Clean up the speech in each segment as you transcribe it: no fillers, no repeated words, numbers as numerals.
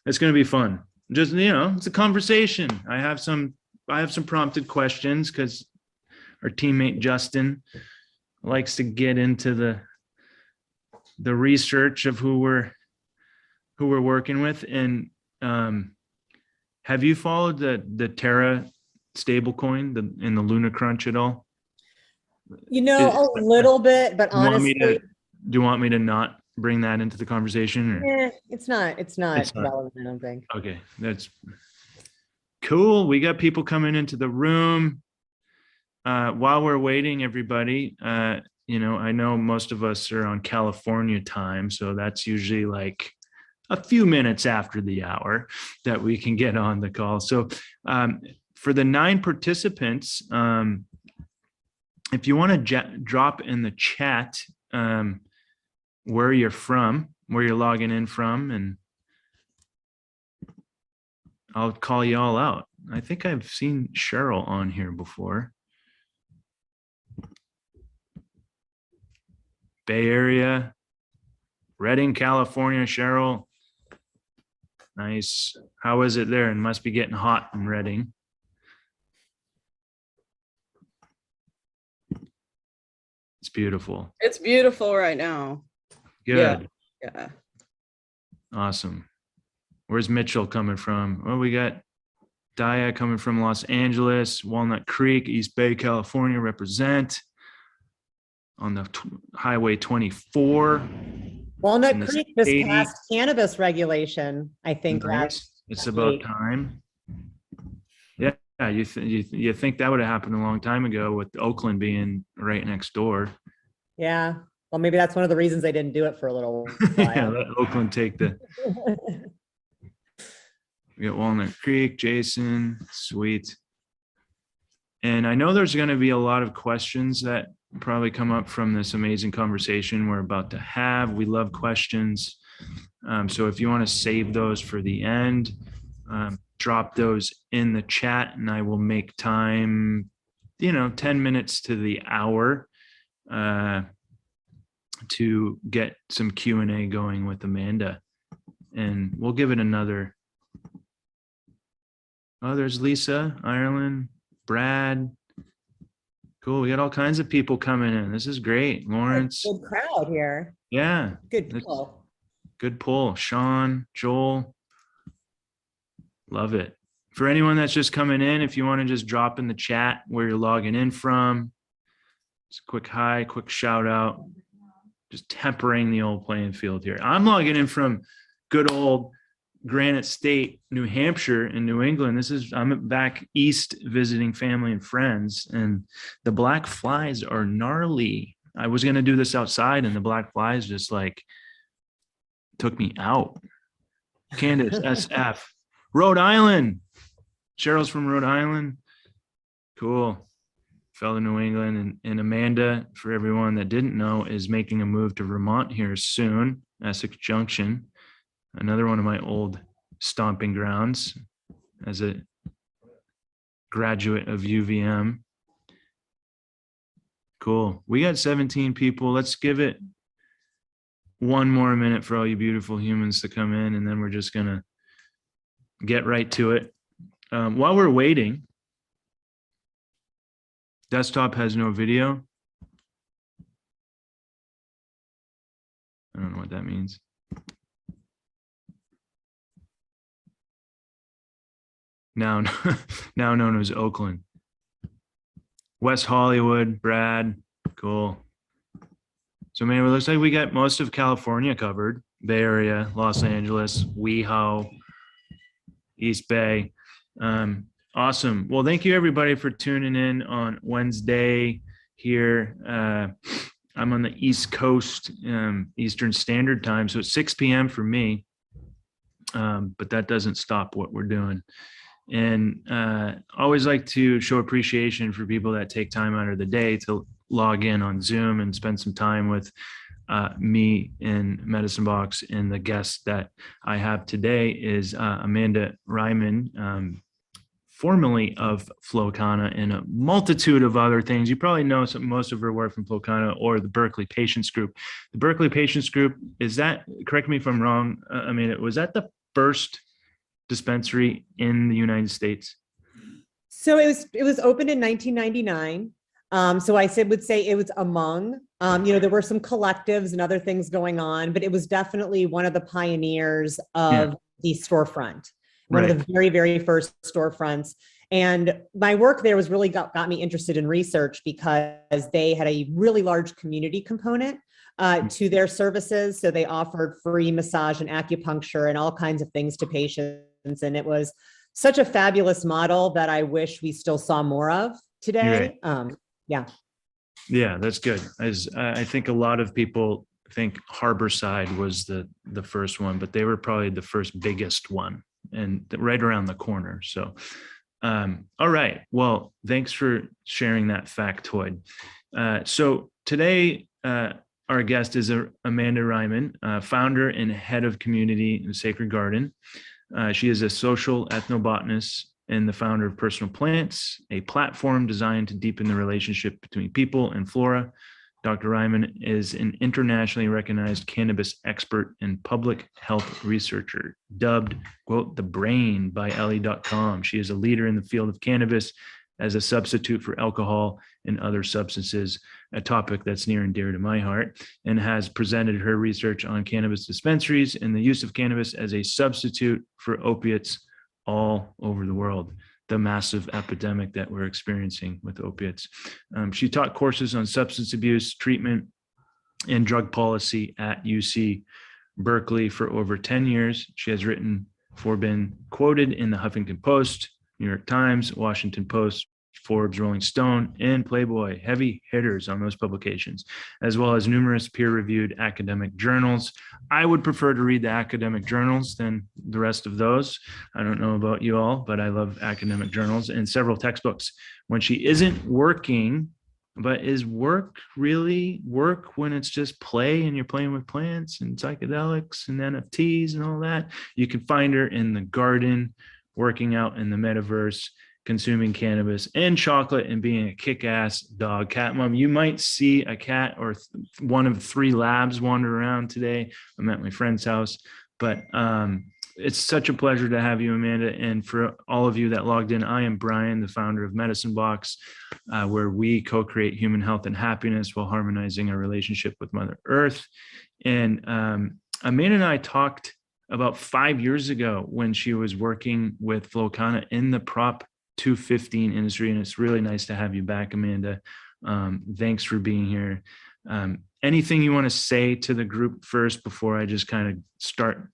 It's going to be fun. Just, it's a conversation. I have some prompted questions because our teammate Justin likes to get into the research of who we're working with. And have you followed the Terra stablecoin in the Luna Crunch at all? A little bit, but honestly, do you want me to not bring that into the conversation? Or? It's not relevant, I don't think. Okay, that's cool. We got people coming into the room. While we're waiting, everybody, I know most of us are on California time, so that's usually like a few minutes after the hour that we can get on the call. So for the 9 participants, if you want to drop in the chat where you're from, where you're logging in from, and I'll call you all out. I think I've seen Cheryl on here before. Bay Area, Redding, California, Cheryl. Nice. How is it there? It must be getting hot in Redding. It's beautiful. It's beautiful right now. Good. Yeah. Awesome. Where's Mitchell coming from? Well, we got Daya coming from Los Angeles, Walnut Creek, East Bay, California, represent on the Highway 24. Walnut Creek just passed cannabis regulation, I think. Nice. It's about time. Yeah, you think that would have happened a long time ago with Oakland being right next door. Yeah. Well, maybe that's one of the reasons they didn't do it for a little while. Yeah, let Oakland take the. We got Walnut Creek, Jason, sweet. And I know there's going to be a lot of questions that probably come up from this amazing conversation we're about to have. We love questions. So if you want to save those for the end, drop those in the chat and I will make time, 10 minutes to the hour to get some Q&A going with Amanda. And we'll give it another. Oh, there's Lisa, Ireland, Brad. Cool. We got all kinds of people coming in. This is great. Lawrence. Good crowd here. Yeah. Good pull. Good pull. Sean, Joel. Love it. For anyone that's just coming in, if you want to just drop in the chat where you're logging in from, just a quick hi, quick shout out. Just tempering the old playing field here. I'm logging in from good old Granite State, New Hampshire in New England. I'm back east visiting family and friends, and the black flies are gnarly. I was going to do this outside and the black flies just like took me out. Candace, SF, Rhode Island. Cheryl's from Rhode Island. Cool. Fellow New England. And Amanda, for everyone that didn't know, is making a move to Vermont here soon, Essex Junction. Another one of my old stomping grounds as a graduate of UVM. Cool. We got 17 people. Let's give it one more minute for all you beautiful humans to come in, and then we're just going to get right to it. While we're waiting, desktop has no video. I don't know what that means. Now known as Oakland. West Hollywood, Brad, cool. So man, it looks like we got most of California covered. Bay Area, Los Angeles, WeHo, East Bay. Awesome. Well, thank you everybody for tuning in on Wednesday here. I'm on the East Coast, Eastern Standard Time, so it's 6 p.m. for me. But that doesn't stop what we're doing. And always like to show appreciation for people that take time out of the day to log in on Zoom and spend some time with me in Medicine Box. And the guest that I have today is Amanda Reiman, formerly of Flowcana and a multitude of other things. You probably know most of her work from Flowcana or the Berkeley Patients Group. The Berkeley Patients Group, is that, correct me if I'm wrong, was that the first dispensary in the United States? So it was opened in 1999. So would say it was among, there were some collectives and other things going on, but it was definitely one of the pioneers of the storefront, one of the very, very first storefronts. And my work there was really got me interested in research because they had a really large community component to their services. So they offered free massage and acupuncture and all kinds of things to patients. And it was such a fabulous model that I wish we still saw more of today. Yeah, that's good. As I think a lot of people think Harborside was the first one, but they were probably the first biggest one and right around the corner. So, all right. Well, thanks for sharing that factoid. So today, our guest is Amanda Reiman, founder and head of community in Sacred Garden. She is a social ethnobotanist and the founder of Personal Plants, a platform designed to deepen the relationship between people and flora. Dr. Reiman is an internationally recognized cannabis expert and public health researcher, dubbed, quote, the brain by LE.com. She is a leader in the field of cannabis as a substitute for alcohol and other substances, a topic that's near and dear to my heart, and has presented her research on cannabis dispensaries and the use of cannabis as a substitute for opiates all over the world, the massive epidemic that we're experiencing with opiates. She taught courses on substance abuse, treatment, and drug policy at UC-Berkeley for over 10 years. She has been quoted in the Huffington Post, New York Times, Washington Post, Forbes, Rolling Stone, and Playboy, heavy hitters on those publications, as well as numerous peer-reviewed academic journals. I would prefer to read the academic journals than the rest of those. I don't know about you all, but I love academic journals and several textbooks. When she isn't working, but is work really work when it's just play and you're playing with plants and psychedelics and NFTs and all that? You can find her in the garden, working out in the metaverse, consuming cannabis and chocolate, and being a kick-ass dog. Cat mom, you might see a cat or one of 3 labs wander around today. I'm at my friend's house, but it's such a pleasure to have you, Amanda. And for all of you that logged in, I am Brian, the founder of Medicine Box, where we co-create human health and happiness while harmonizing our relationship with Mother Earth. And Amanda and I talked about 5 years ago when she was working with Flocana in the Prop 215 industry. And it's really nice to have you back, Amanda. Thanks for being here. Anything you want to say to the group first before I just kind of start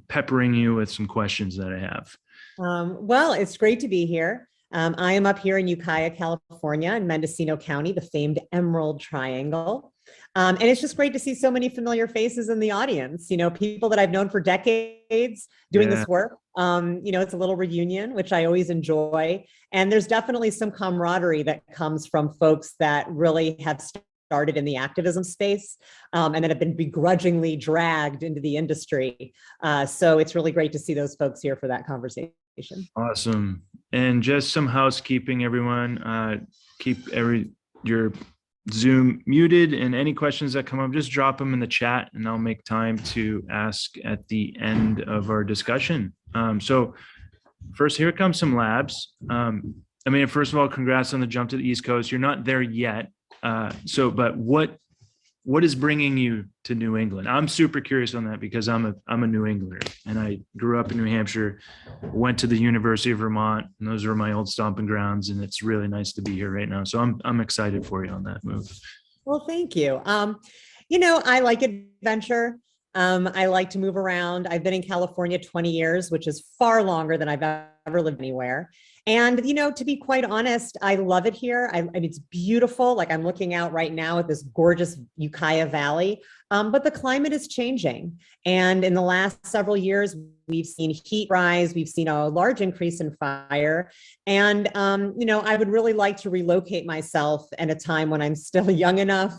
peppering you with some questions that I have? Well, it's great to be here. I am up here in Ukiah, California, in Mendocino County, the famed Emerald Triangle. And it's just great to see so many familiar faces in the audience, people that I've known for decades doing this work. It's a little reunion, which I always enjoy. And there's definitely some camaraderie that comes from folks that really have started in the activism space and that have been begrudgingly dragged into the industry. So it's really great to see those folks here for that conversation. Awesome. And just some housekeeping, everyone. Keep your Zoom muted, and any questions that come up, just drop them in the chat and I'll make time to ask at the end of our discussion. So first, here comes some labs. First of all, congrats on the jump to the East Coast. You're not there yet. But what is bringing you to New England? I'm super curious on that because I'm a New Englander and I grew up in New Hampshire, went to the University of Vermont, and those are my old stomping grounds. And it's really nice to be here right now. So I'm excited for you on that move. Well, thank you. I like adventure. I like to move around. I've been in California 20 years, which is far longer than I've ever lived anywhere. And, to be quite honest, I love it here. I mean, it's beautiful. Like I'm looking out right now at this gorgeous Ukiah Valley, but the climate is changing. And in the last several years, we've seen heat rise. We've seen a large increase in fire. And, I would really like to relocate myself at a time when I'm still young enough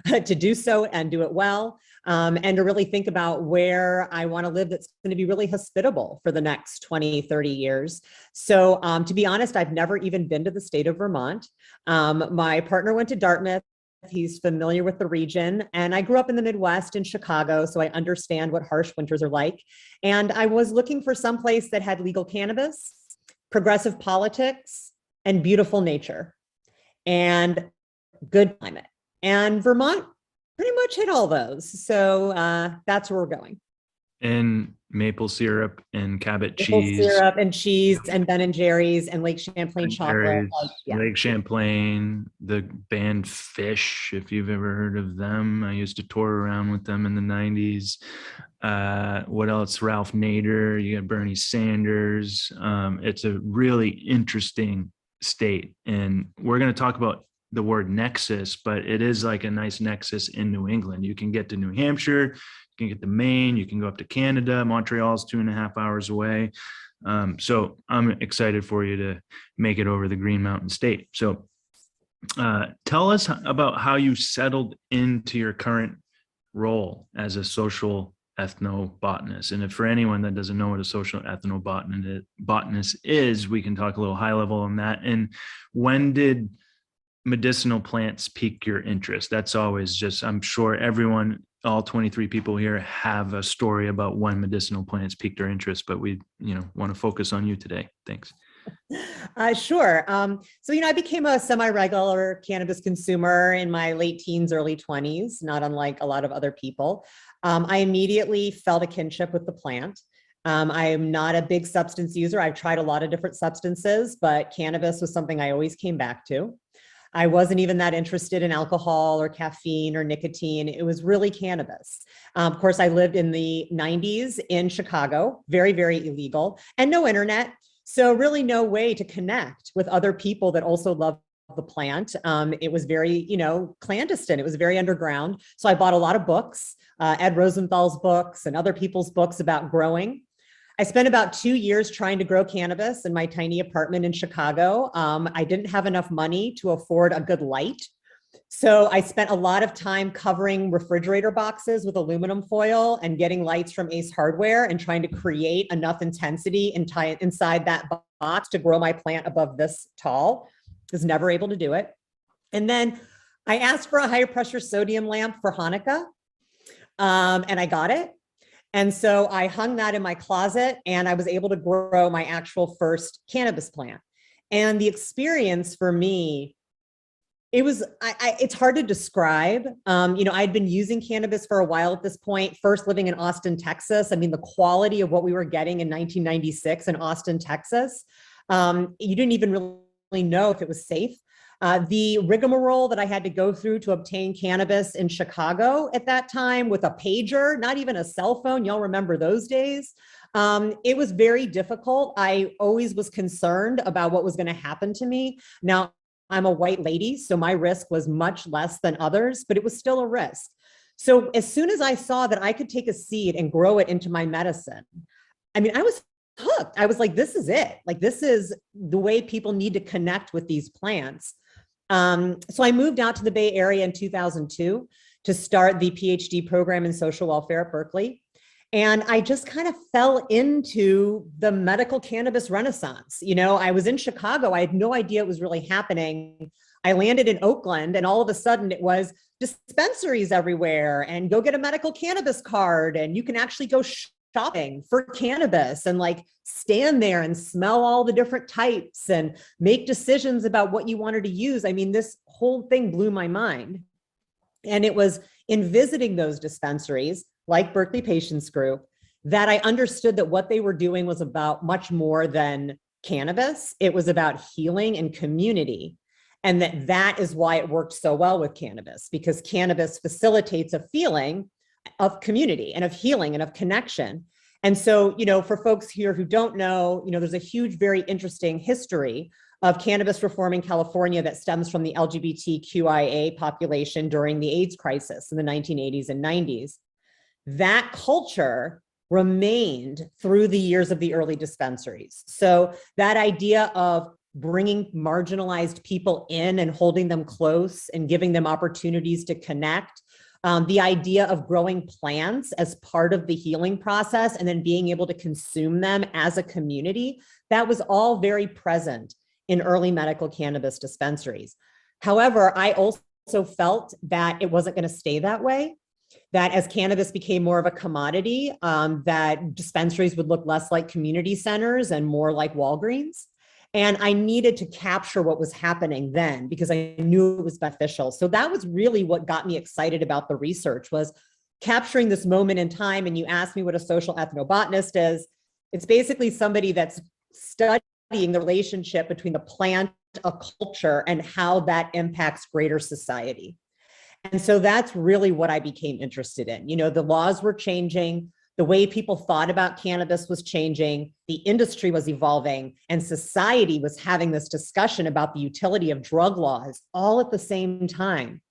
to do so and do it well. And to really think about where I want to live that's going to be really hospitable for the next 20, 30 years. So to be honest, I've never even been to the state of Vermont. My partner went to Dartmouth. He's familiar with the region. And I grew up in the Midwest in Chicago, so I understand what harsh winters are like. And I was looking for some place that had legal cannabis, progressive politics, and beautiful nature, and good climate. And Vermont pretty much hit all those. So that's where we're going. And maple syrup and Cabot Maple cheese. syrup and cheese and Ben and Jerry's and Lake Champlain chocolate. Berries, Like, yeah. Lake Champlain, the band Fish, if you've ever heard of them. I used to tour around with them in the 90s. What else? Ralph Nader, you got Bernie Sanders. It's a really interesting state. And we're going to talk about the word nexus, but it is like a nice nexus in New England. You can get to New Hampshire, you can get to Maine, you can go up to Canada. Montreal's 2.5 hours away. So I'm excited for you to make it over the Green Mountain State. So tell us about how you settled into your current role as a social ethnobotanist. And if for anyone that doesn't know what a social ethnobotanist is, we can talk a little high level on that. And when did medicinal plants pique your interest? That's always just, I'm sure everyone, all 23 people here have a story about when medicinal plants piqued their interest, but we, want to focus on you today. Thanks. Sure. So, I became a semi-regular cannabis consumer in my late teens, early 20s, not unlike a lot of other people. I immediately felt a kinship with the plant. I am not a big substance user. I've tried a lot of different substances, but cannabis was something I always came back to. I wasn't even that interested in alcohol or caffeine or nicotine. It was really cannabis. Of course, I lived in the 90s in Chicago, very, very illegal, and no internet. So really no way to connect with other people that also love the plant. It was very, clandestine. It was very underground. So I bought a lot of books, Ed Rosenthal's books and other people's books about growing. I spent about 2 years trying to grow cannabis in my tiny apartment in Chicago. I didn't have enough money to afford a good light. So I spent a lot of time covering refrigerator boxes with aluminum foil and getting lights from Ace Hardware and trying to create enough intensity inside that box to grow my plant above this tall. Was never able to do it. And then I asked for a higher pressure sodium lamp for Hanukkah, and I got it. And so I hung that in my closet and I was able to grow my actual first cannabis plant. And the experience for me, it's hard to describe. I'd been using cannabis for a while at this point, first living in Austin, Texas. I mean, the quality of what we were getting in 1996 in Austin, Texas, you didn't even really know if it was safe. The rigmarole that I had to go through to obtain cannabis in Chicago at that time with a pager, not even a cell phone. Y'all remember those days? It was very difficult. I always was concerned about what was going to happen to me. Now, I'm a white lady, so my risk was much less than others, but it was still a risk. So as soon as I saw that I could take a seed and grow it into my medicine, I was hooked. I was like, this is it. Like, this is the way people need to connect with these plants. So I moved out to the Bay Area in 2002 to start the Ph.D. program in social welfare at Berkeley. And I just kind of fell into the medical cannabis renaissance. I was in Chicago. I had no idea it was really happening. I landed in Oakland and all of a sudden it was dispensaries everywhere and go get a medical cannabis card. And you can actually go shopping for cannabis and stand there and smell all the different types and make decisions about what you wanted to use. This whole thing blew my mind. And it was in visiting those dispensaries like Berkeley Patients Group that I understood that what they were doing was about much more than cannabis. It was about healing and community. And that is why it worked so well with cannabis, because cannabis facilitates a feeling of community and of healing and of connection. And so, for folks here who don't know, there's a huge, very interesting history of cannabis reform in California that stems from the LGBTQIA population during the AIDS crisis in the 1980s and 90s. That culture remained through the years of the early dispensaries. So that idea of bringing marginalized people in and holding them close and giving them opportunities to connect, the idea of growing plants as part of the healing process and then being able to consume them as a community, that was all very present in early medical cannabis dispensaries. However, I also felt that it wasn't going to stay that way, that as cannabis became more of a commodity, that dispensaries would look less like community centers and more like Walgreens. And I needed to capture what was happening then because I knew it was beneficial. So that was really what got me excited about the research, was capturing this moment in time. And you asked me what a social ethnobotanist is. It's basically somebody that's studying the relationship between the plant, a culture, and how that impacts greater society. And so that's really what I became interested in. You know, the laws were changing, the way people thought about cannabis was changing, the industry was evolving, and society was having this discussion about the utility of drug laws all at the same time.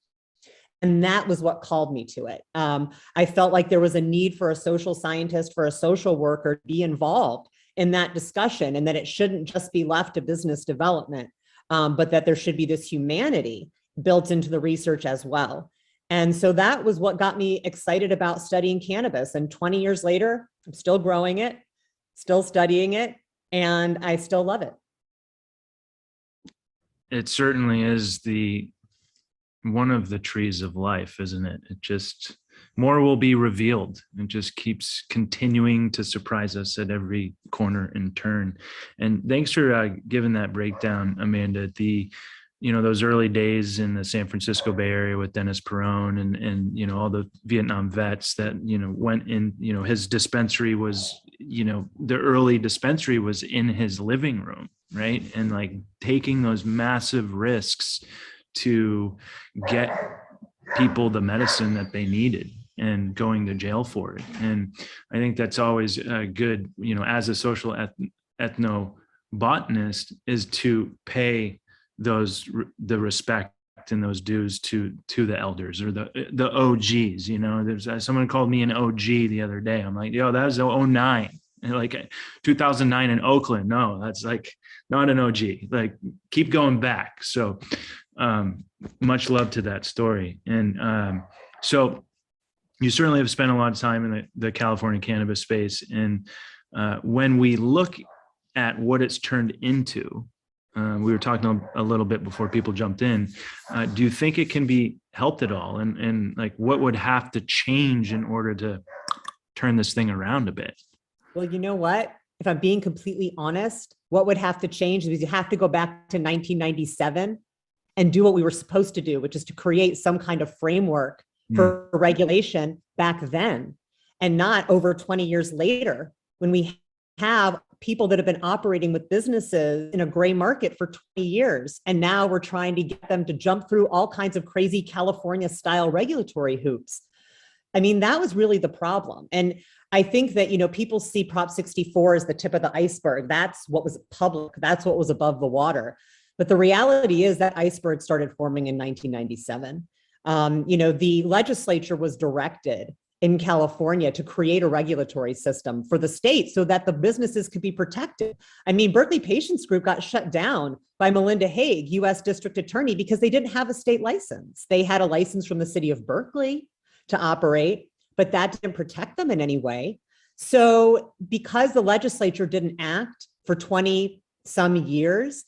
And that was what called me to it. I felt like there was a need for a social scientist, for a social worker to be involved in that discussion, and that it shouldn't just be left to business development, but that there should be this humanity built into the research as well. And so that was what got me excited about studying cannabis. And 20 years later, I'm still growing it, still studying it, and I still love it. It certainly is one of the trees of life, isn't it? It just, more will be revealed. It just keeps continuing to surprise us at every corner and turn. And thanks for giving that breakdown, Amanda. Those early days in the San Francisco Bay Area with Dennis Perone and all the Vietnam vets that, went in, his dispensary was, the early dispensary was in his living room, right? And like taking those massive risks to get people the medicine that they needed and going to jail for it. And I think that's always good, as a social ethnobotanist, is to pay the respect and those dues to the elders or the OGs. There's someone called me an OG the other day. I'm like, yo, that was 09, like 2009 in Oakland. No, that's like not an OG. Like, keep going back. So much love to that story. And so you certainly have spent a lot of time in the California cannabis space. And when we look at what it's turned into, we were talking a little bit before people jumped in. Do you think it can be helped at all? And like, what would have to change in order to turn this thing around a bit? Well, you know what? If I'm being completely honest, what would have to change is you have to go back to 1997 and do what we were supposed to do, which is to create some kind of framework for regulation back then, and not over 20 years later when we have people that have been operating with businesses in a gray market for 20 years. And now we're trying to get them to jump through all kinds of crazy California style regulatory hoops. I mean, that was really the problem. And I think that, people see Prop 64 as the tip of the iceberg. That's what was public. That's what was above the water. But the reality is that iceberg started forming in 1997. The legislature was directed in California to create a regulatory system for the state so that the businesses could be protected. I mean, Berkeley Patients Group got shut down by Melinda Haig, US District Attorney, because they didn't have a state license. They had a license from the city of Berkeley to operate, but that didn't protect them in any way. So because the legislature didn't act for 20 some years,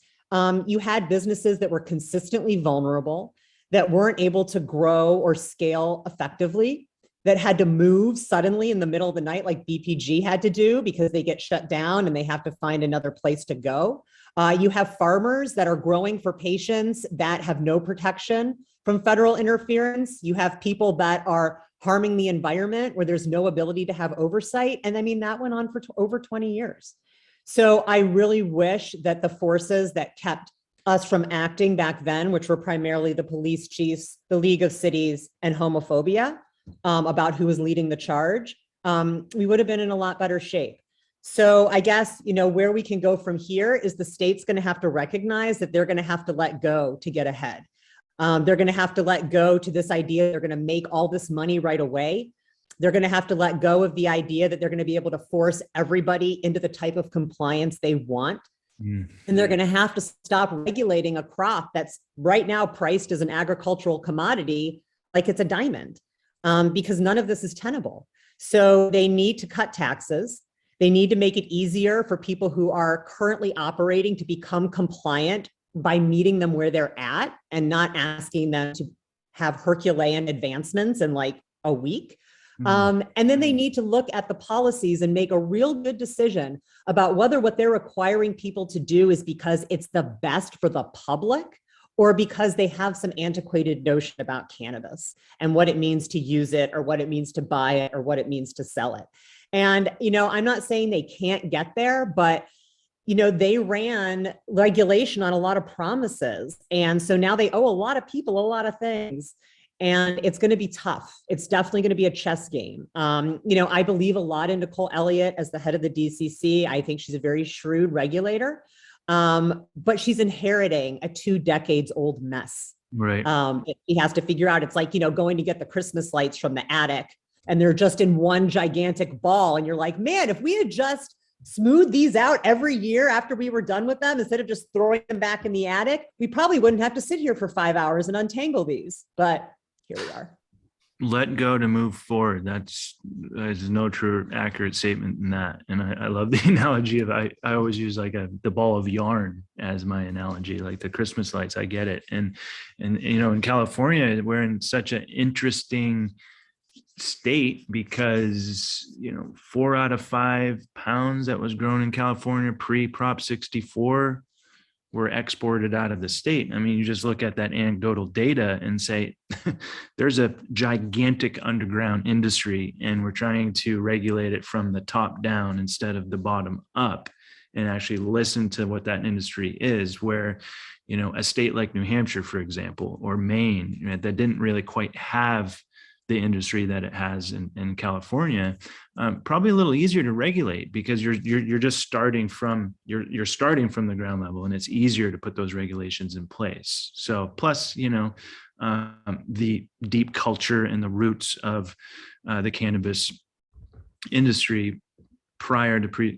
you had businesses that were consistently vulnerable, that weren't able to grow or scale effectively, that had to move suddenly in the middle of the night like BPG had to do because they get shut down and they have to find another place to go. You have farmers that are growing for patients that have no protection from federal interference. You have people that are harming the environment where there's no ability to have oversight. And I mean, that went on for over 20 years. So I really wish that the forces that kept us from acting back then, which were primarily the police chiefs, the League of Cities, and homophobia, about who was leading the charge, we would have been in a lot better shape. So I guess, where we can go from here is the state's going to have to recognize that they're going to have to let go to get ahead. They're going to have to let go to this idea they're going to make all this money right away. They're going to have to let go of the idea that they're going to be able to force everybody into the type of compliance they want. And they're going to have to stop regulating a crop that's right now priced as an agricultural commodity like it's a diamond, because none of this is tenable. So they need to cut taxes. They need to make it easier for people who are currently operating to become compliant by meeting them where they're at and not asking them to have Herculean advancements in like a week. Mm. And then they need to look at the policies and make a real good decision about whether what they're requiring people to do is because it's the best for the public or because they have some antiquated notion about cannabis and what it means to use it or what it means to buy it or what it means to sell it. And, you know, I'm not saying they can't get there, but you know, they ran regulation on a lot of promises. And so now they owe a lot of people a lot of things. And it's going to be tough. It's definitely going to be a chess game. You know, I believe a lot in Nicole Elliott as the head of the DCC. I think she's a very shrewd regulator, but she's inheriting a 2 decades old mess. Right. He has to figure out, it's like, you know, going to get the Christmas lights from the attic and they're just in one gigantic ball. And you're like, man, if we had just smooth these out every year after we were done with them, instead of just throwing them back in the attic, we probably wouldn't have to sit here for 5 hours and untangle these. But here we are. Let go to move forward. There's no true accurate statement in that. And I love the analogy of, I always use like the ball of yarn as my analogy, like the Christmas lights. I get it. And, you know, in California, we're in such an interesting state because, you know, 4 out of 5 pounds that was grown in California pre-Prop 64 were exported out of the state. I mean, you just look at that anecdotal data and say, there's a gigantic underground industry and we're trying to regulate it from the top down instead of the bottom up and actually listen to what that industry is, where, you know, a state like New Hampshire, for example, or Maine, you know, that didn't really quite have the industry that it has in California, probably a little easier to regulate because you're just starting from you're starting from the ground level, and it's easier to put those regulations in place. So plus, you know, the deep culture and the roots of the cannabis industry prior to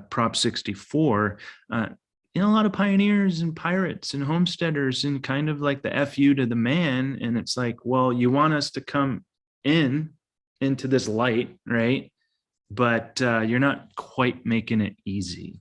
Prop 64. You know, a lot of pioneers and pirates and homesteaders and kind of like the FU to the man. And it's like, well, you want us to come into this light, right? But you're not quite making it easy.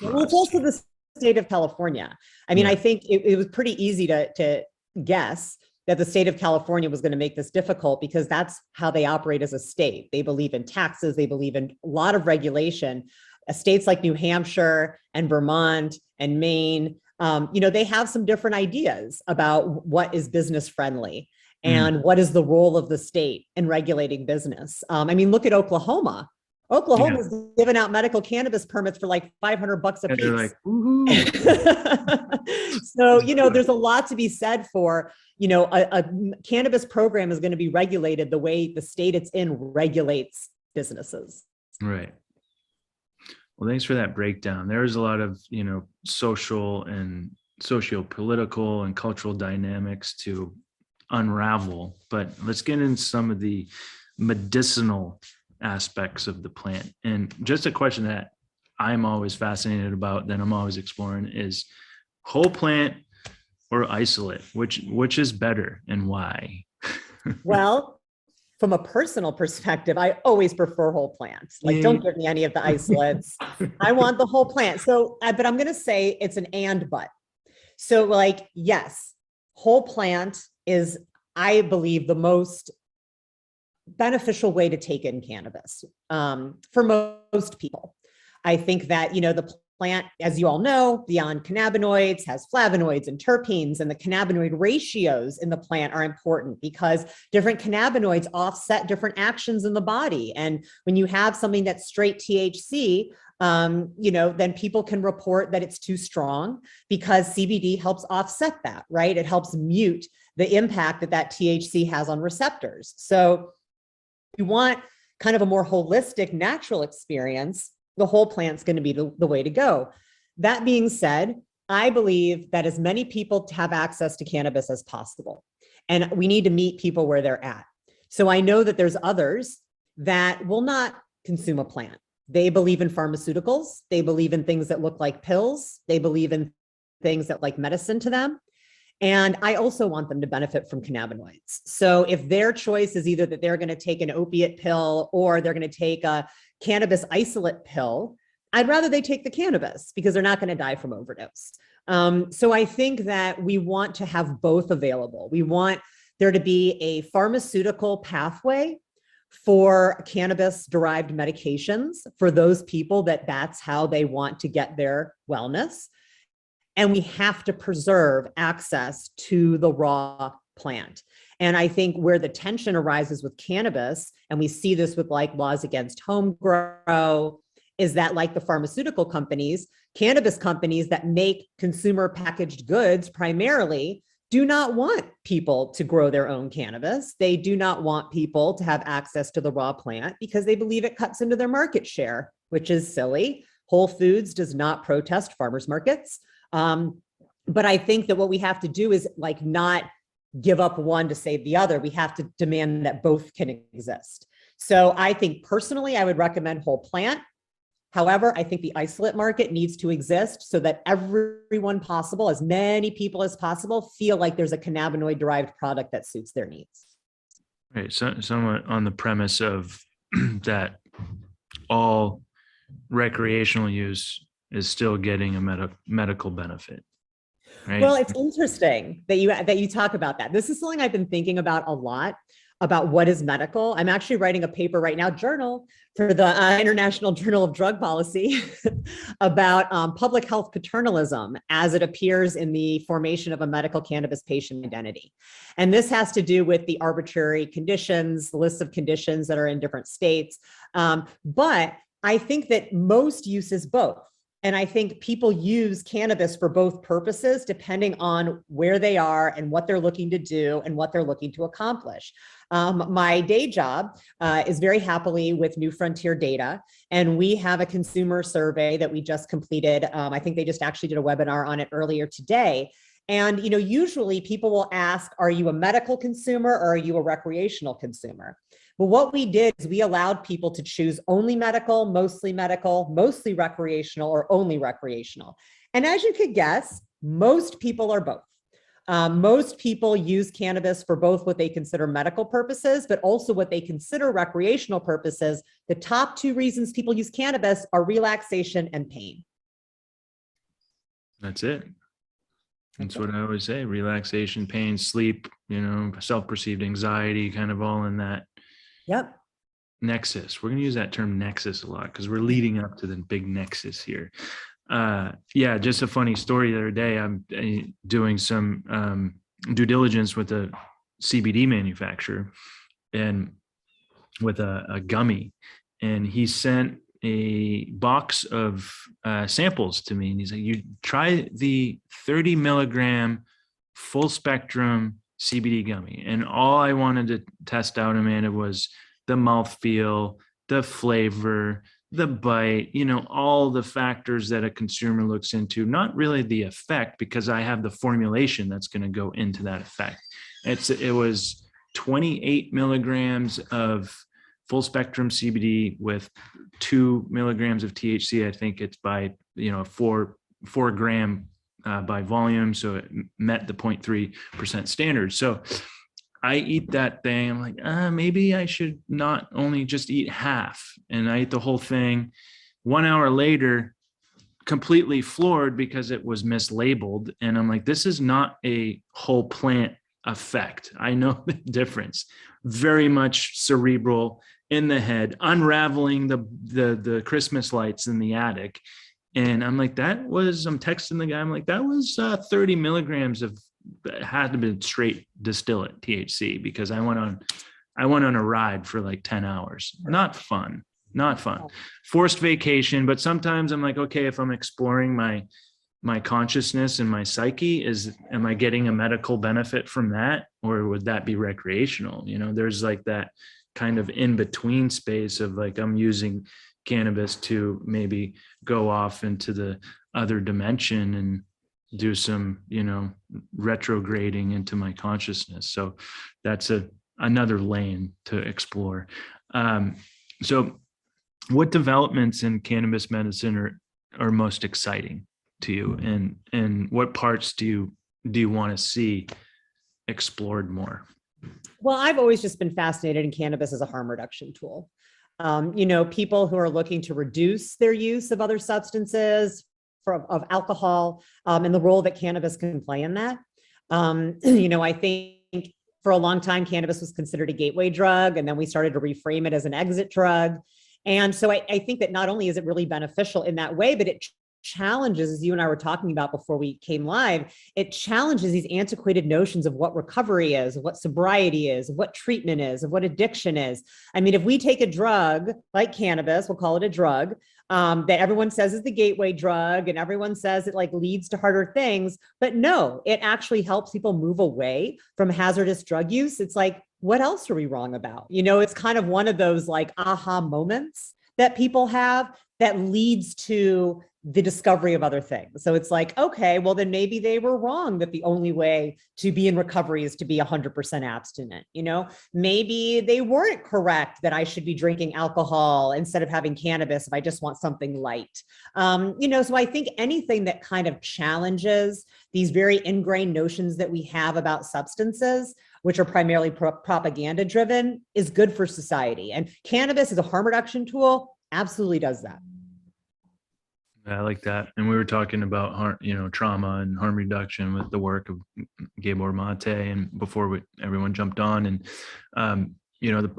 Well, it's also the state of California. I mean, yeah. I think it was pretty easy to guess that the state of California was going to make this difficult because that's how they operate as a state. They believe in taxes. They believe in a lot of regulation. States like New Hampshire and Vermont and Maine, you know, they have some different ideas about what is business friendly and what is the role of the state in regulating business. I mean, look at Oklahoma. Oklahoma's giving out medical cannabis permits for like $500 a piece. They're like, so, you know, there's a lot to be said for, you know, a cannabis program is going to be regulated the way the state it's in regulates businesses. Right. Well, thanks for that breakdown. There's a lot of, you know, social and socio-political and cultural dynamics to unravel, but let's get into some of the medicinal aspects of the plant. And just a question that I'm always fascinated about, that I'm always exploring, is whole plant or isolate, which is better and why? Well, from a personal perspective, I always prefer whole plants. Like, don't give me any of the isolates. I want the whole plant. So, but I'm going to say it's an and but. So like, yes, whole plant is, I believe, the most beneficial way to take in cannabis for most people. I think that, you know, the plant, as you all know, beyond cannabinoids, has flavonoids and terpenes, and the cannabinoid ratios in the plant are important because different cannabinoids offset different actions in the body. And when you have something that's straight THC, you know, then people can report that it's too strong because CBD helps offset that, right? It helps mute the impact that THC has on receptors. So you want kind of a more holistic, natural experience, the whole plant's going to be the way to go. That being said, I believe that as many people have access to cannabis as possible, and we need to meet people where they're at. So I know that there's others that will not consume a plant. They believe in pharmaceuticals. They believe in things that look like pills. They believe in things that like medicine to them. And I also want them to benefit from cannabinoids. So if their choice is either that they're going to take an opiate pill or they're going to take a cannabis isolate pill, I'd rather they take the cannabis because they're not going to die from overdose. So I think that we want to have both available. We want there to be a pharmaceutical pathway for cannabis-derived medications for those people that's how they want to get their wellness. And we have to preserve access to the raw plant. And I think where the tension arises with cannabis, and we see this with like laws against home grow, is that like the pharmaceutical companies, cannabis companies that make consumer packaged goods primarily do not want people to grow their own cannabis. They do not want people to have access to the raw plant because they believe it cuts into their market share, which is silly. Whole Foods does not protest farmers markets. But I think that what we have to do is like not give up one to save the other. We have to demand that both can exist. So I think personally, I would recommend whole plant. However, I think the isolate market needs to exist so that everyone possible, as many people as possible, feel like there's a cannabinoid derived product that suits their needs. Right. So, somewhat on the premise of that all recreational use is still getting a medical benefit. Right? Well, it's interesting that you talk about that. This is something I've been thinking about a lot, about what is medical. I'm actually writing a paper right now, journal, for the International Journal of Drug Policy about public health paternalism as it appears in the formation of a medical cannabis patient identity. And this has to do with the arbitrary conditions, the list of conditions that are in different states. But I think that most use is both. And I think people use cannabis for both purposes, depending on where they are and what they're looking to do and what they're looking to accomplish. My day job is very happily with New Frontier Data, and we have a consumer survey that we just completed. I think they just actually did a webinar on it earlier today. And usually people will ask, are you a medical consumer or are you a recreational consumer? But what we did is we allowed people to choose only medical, mostly recreational, or only recreational. And as you could guess, most people are both. Most people use cannabis for both what they consider medical purposes, but also what they consider recreational purposes. The top two reasons people use cannabis are relaxation and pain. That's it. That's what I always say: relaxation, pain, sleep, self-perceived anxiety, kind of all in that. Yep. Nexus. We're going to use that term nexus a lot because we're leading up to the big nexus here. Yeah, just a funny story. The other day, I'm doing some due diligence with a CBD manufacturer and with a gummy, and he sent a box of samples to me, and he's like, you try the 30 milligram full spectrum CBD gummy. And all I wanted to test out, Amanda, was the mouthfeel, the flavor, the bite, all the factors that a consumer looks into, not really the effect, because I have the formulation that's going to go into that effect. It was 28 milligrams of full spectrum CBD with 2 milligrams of THC. I think it's by, 4 gram by volume. So it met the 0.3% standard. So I eat that thing. I'm like, maybe I should not only just eat half. And I ate the whole thing. 1 hour later, completely floored because it was mislabeled. And I'm like, this is not a whole plant effect. I know the difference. Very much cerebral, in the head, unraveling the Christmas lights in the attic. And I'm like, I'm texting the guy. I'm like, that was 30 milligrams of, had to be straight distillate THC, because I went on a ride for like 10 hours. Not fun. Forced vacation. But sometimes I'm like, okay, if I'm exploring my consciousness and my psyche, am I getting a medical benefit from that? Or would that be recreational? There's like that kind of in between space of like, I'm using cannabis to maybe go off into the other dimension and do some, retrograding into my consciousness. So that's another lane to explore. So what developments in cannabis medicine are most exciting to you, and what parts do you want to see explored more? Well, I've always just been fascinated in cannabis as a harm reduction tool. People who are looking to reduce their use of other substances, of alcohol, and the role that cannabis can play in that. I think For a long time, cannabis was considered a gateway drug, and then we started to reframe it as an exit drug. And so I think that not only is it really beneficial in that way, but it challenges, as you and I were talking about before we came live, it challenges these antiquated notions of what recovery is, of what sobriety is, of what treatment is, of what addiction is. I mean, if we take a drug like cannabis, we'll call it a drug, that everyone says is the gateway drug, and everyone says it like leads to harder things, but no, it actually helps people move away from hazardous drug use. It's like, what else are we wrong about? You know, it's kind of one of those like aha moments that people have that leads to the discovery of other things. So it's like, okay, well, then maybe they were wrong that the only way to be in recovery is to be 100% abstinent. You know, maybe they weren't correct that I should be drinking alcohol instead of having cannabis if I just want something light. You know, so I think anything that kind of challenges these very ingrained notions that we have about substances, which are primarily propaganda driven, is good for society. And cannabis as a harm reduction tool absolutely does that. I like that. And we were talking about harm, trauma and harm reduction with the work of Gabor Mate, and before everyone jumped on. And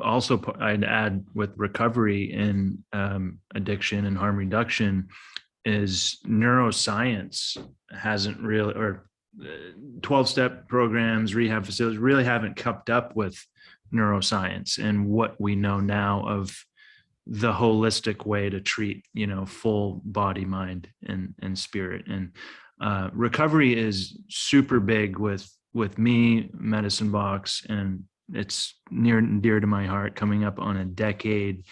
also I'd add with recovery and addiction and harm reduction is neuroscience hasn't really, or 12-step programs, rehab facilities really haven't kept up with neuroscience and what we know now of the holistic way to treat, full body, mind, and spirit. And recovery is super big with me, Medicine Box, and it's near and dear to my heart, coming up on a decade,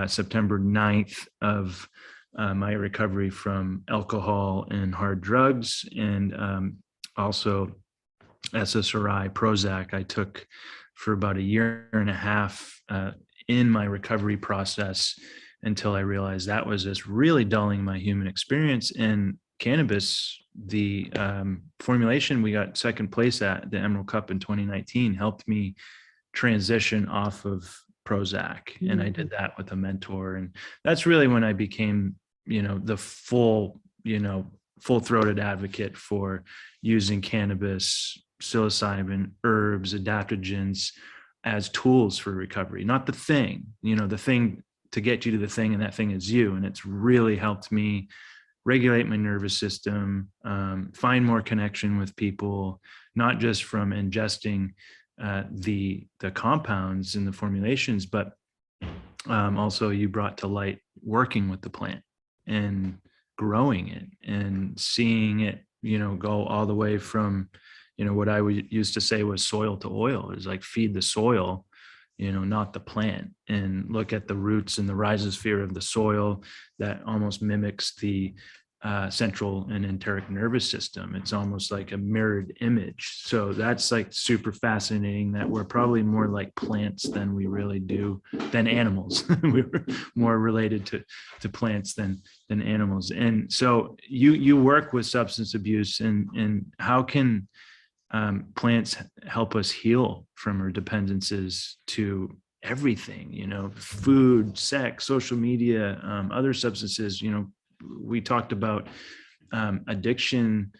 September 9th of my recovery from alcohol and hard drugs, and also SSRI, Prozac. I took for about a year and a half in my recovery process until I realized that was just really dulling my human experience. And cannabis, the formulation we got second place at the Emerald Cup in 2019, helped me transition off of Prozac. Mm-hmm. And I did that with a mentor. And that's really when I became, the full-throated advocate for using cannabis, psilocybin, herbs, adaptogens as tools for recovery, not the thing, the thing to get you to the thing, and that thing is you. And it's really helped me regulate my nervous system, find more connection with people, not just from ingesting the compounds and the formulations, but also you brought to light working with the plant and growing it and seeing it, go all the way from, what I used to say was soil to oil. Is like feed the soil, not the plant, and look at the roots and the rhizosphere of the soil that almost mimics the central and enteric nervous system. It's almost like a mirrored image. So that's like super fascinating, that we're probably more like plants than we really do than animals. We're more related to plants than animals. And so you work with substance abuse, and how can plants help us heal from our dependencies to everything, food, sex, social media, other substances. We talked about addiction,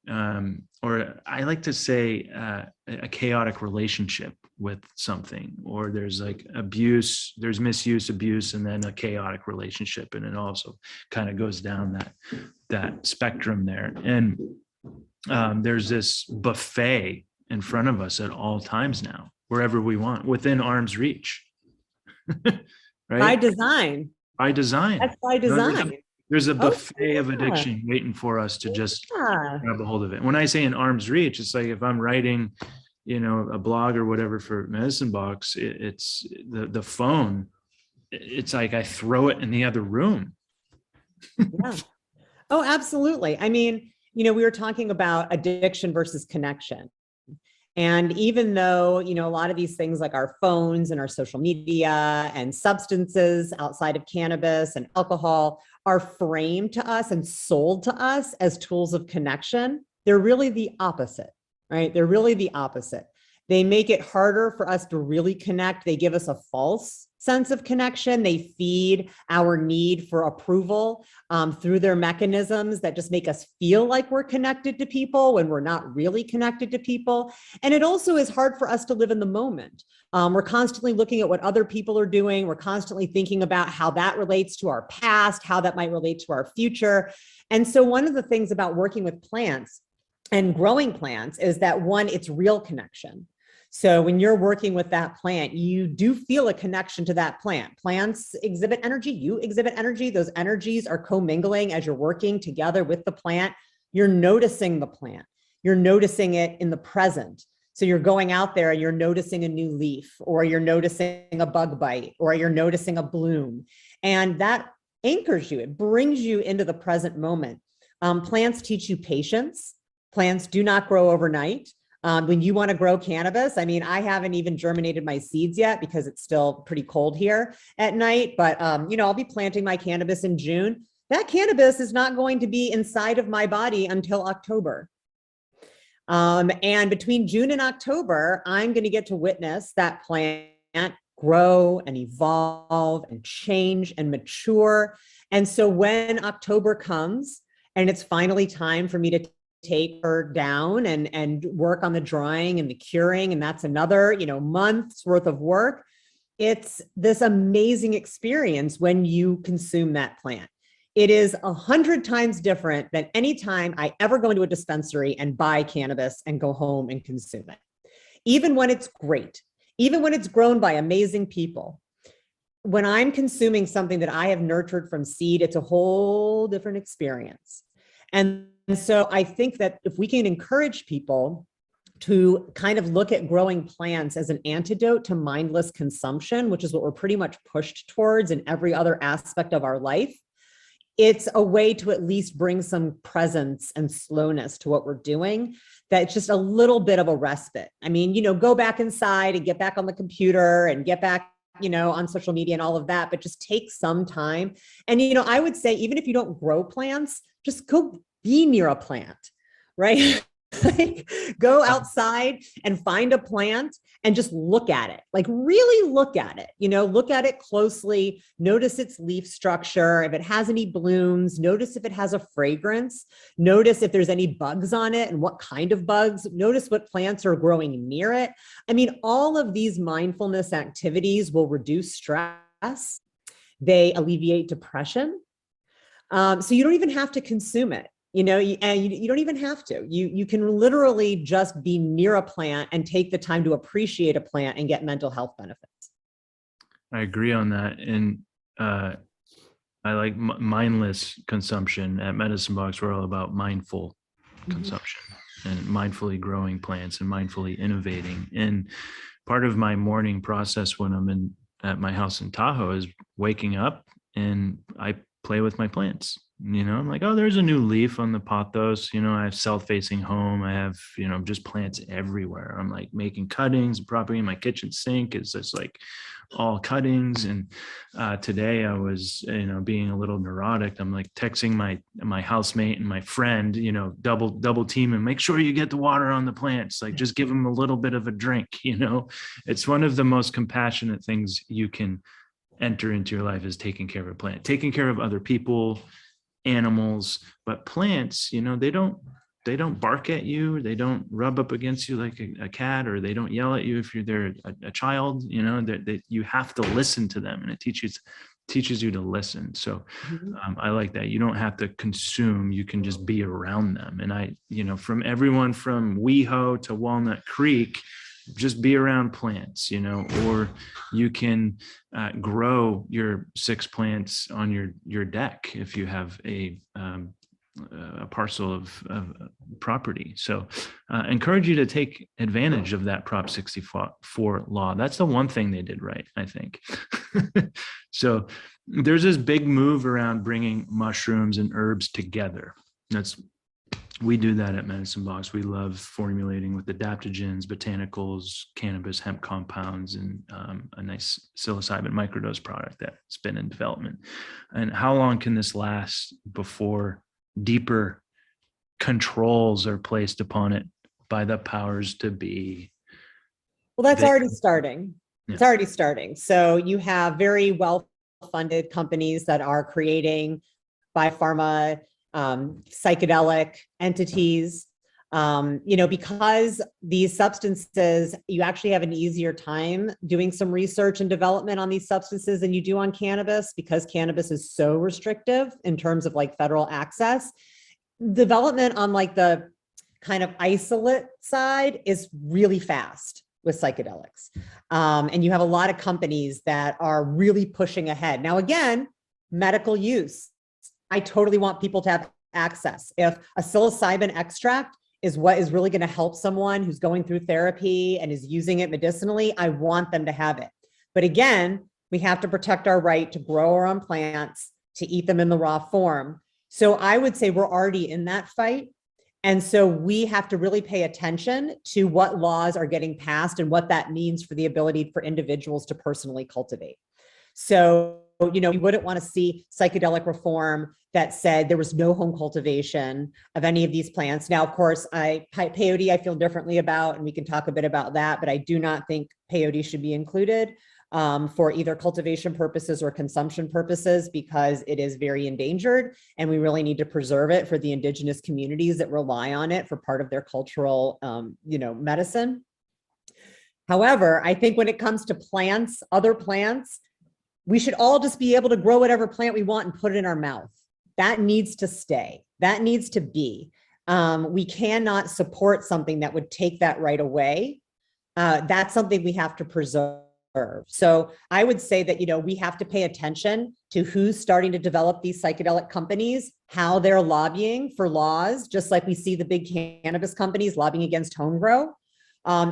or I like to say a chaotic relationship with something, or there's like abuse, there's misuse, abuse, and then a chaotic relationship. And it also kind of goes down that spectrum there. And there's this buffet in front of us at all times now, wherever we want, within arm's reach. Right? By design. By design. That's by design. There's a buffet of addiction waiting for us to just grab a hold of it. When I say in arm's reach, it's like if I'm writing, a blog or whatever for Medicine Box, it's the phone. It's like I throw it in the other room. Yeah. Oh, absolutely. I mean, we were talking about addiction versus connection. And even though, a lot of these things like our phones and our social media and substances outside of cannabis and alcohol are framed to us and sold to us as tools of connection, they're really the opposite, right? They're really the opposite. They make it harder for us to really connect. They give us a false sense of connection. They feed our need for approval through their mechanisms that just make us feel like we're connected to people when we're not really connected to people. And it also is hard for us to live in the moment. We're constantly looking at what other people are doing. We're constantly thinking about how that relates to our past, how that might relate to our future. And so one of the things about working with plants and growing plants is that, one, it's real connection. So when you're working with that plant, you do feel a connection to that plant. Plants exhibit energy, you exhibit energy. Those energies are commingling as you're working together with the plant. You're noticing the plant. You're noticing it in the present. So you're going out there and you're noticing a new leaf, or you're noticing a bug bite, or you're noticing a bloom. And that anchors you. It brings you into the present moment. Plants teach you patience. Plants do not grow overnight. When you want to grow cannabis, I mean, I haven't even germinated my seeds yet because it's still pretty cold here at night, but I'll be planting my cannabis in June. That cannabis is not going to be inside of my body until October. And between June and October, I'm going to get to witness that plant grow and evolve and change and mature. And so when October comes and it's finally time for me to take her down and work on the drying and the curing, and that's another, month's worth of work. It's this amazing experience when you consume that plant. It is 100 times different than any time I ever go into a dispensary and buy cannabis and go home and consume it. Even when it's great, even when it's grown by amazing people, when I'm consuming something that I have nurtured from seed, it's a whole different experience. And so I think that if we can encourage people to kind of look at growing plants as an antidote to mindless consumption, which is what we're pretty much pushed towards in every other aspect of our life, it's a way to at least bring some presence and slowness to what we're doing. That's just a little bit of a respite. I mean, go back inside and get back on the computer and get back on social media and all of that, but just take some time. And, I would say, even if you don't grow plants, just go be near a plant, right? Like, go outside and find a plant and just look at it, like really look at it, look at it closely, notice its leaf structure. If it has any blooms, notice if it has a fragrance, notice if there's any bugs on it and what kind of bugs, notice what plants are growing near it. I mean, all of these mindfulness activities will reduce stress. They alleviate depression. So you don't even have to consume it. And you don't even have to. You can literally just be near a plant and take the time to appreciate a plant and get mental health benefits. I agree on that. And I like mindless consumption. At Medicine Box, we're all about mindful consumption and mindfully growing plants and mindfully innovating. And part of my morning process when I'm at my house in Tahoe is waking up and I play with my plants. I'm like, oh, there's a new leaf on the pothos. I have south-facing home. I have, just plants everywhere. I'm like making cuttings. Probably in my kitchen sink is just like all cuttings. And today I was, being a little neurotic. I'm like texting my housemate and my friend, double team and make sure you get the water on the plants. Like, just give them a little bit of a drink. It's one of the most compassionate things you can enter into your life, is taking care of a plant, taking care of other people, animals. But plants, they don't bark at you, they don't rub up against you like a cat, or they don't yell at you if they're a child. That you have to listen to them, and it teaches you to listen. So I like that. You don't have to consume, you can just be around them. And I, from everyone from WeHo to Walnut Creek, just be around plants, or you can grow your 6 plants on your deck if you have a parcel of property. So encourage you to take advantage of that Prop 64 law. That's the one thing they did right, I think. So there's this big move around bringing mushrooms and herbs together. We do that at Medicine Box. We love formulating with adaptogens, botanicals, cannabis, hemp compounds, and a nice psilocybin microdose product that's been in development. And how long can this last before deeper controls are placed upon it by the powers to be? Well, that's already starting. It's already starting. So you have very well-funded companies that are creating biopharma, psychedelic entities. Because these substances, you actually have an easier time doing some research and development on these substances than you do on cannabis, because cannabis is so restrictive in terms of like federal access. Development on like the kind of isolate side is really fast with psychedelics. And you have a lot of companies that are really pushing ahead. Now, again, medical use. I totally want people to have access. If a psilocybin extract is what is really going to help someone who's going through therapy and is using it medicinally, I want them to have it. But again, we have to protect our right to grow our own plants, to eat them in the raw form. So I would say we're already in that fight. And so we have to really pay attention to what laws are getting passed and what that means for the ability for individuals to personally cultivate. So, we wouldn't want to see psychedelic reform that said there was no home cultivation of any of these plants. Now, of course, peyote I feel differently about, and we can talk a bit about that, but I do not think peyote should be included for either cultivation purposes or consumption purposes, because it is very endangered and we really need to preserve it for the indigenous communities that rely on it for part of their cultural, medicine. However, I think when it comes to plants, other plants, we should all just be able to grow whatever plant we want and put it in our mouth. That needs to stay. That needs to be. We cannot support something that would take that right away. That's something we have to preserve. So I would say that, we have to pay attention to who's starting to develop these psychedelic companies, how they're lobbying for laws, just like we see the big cannabis companies lobbying against home grow.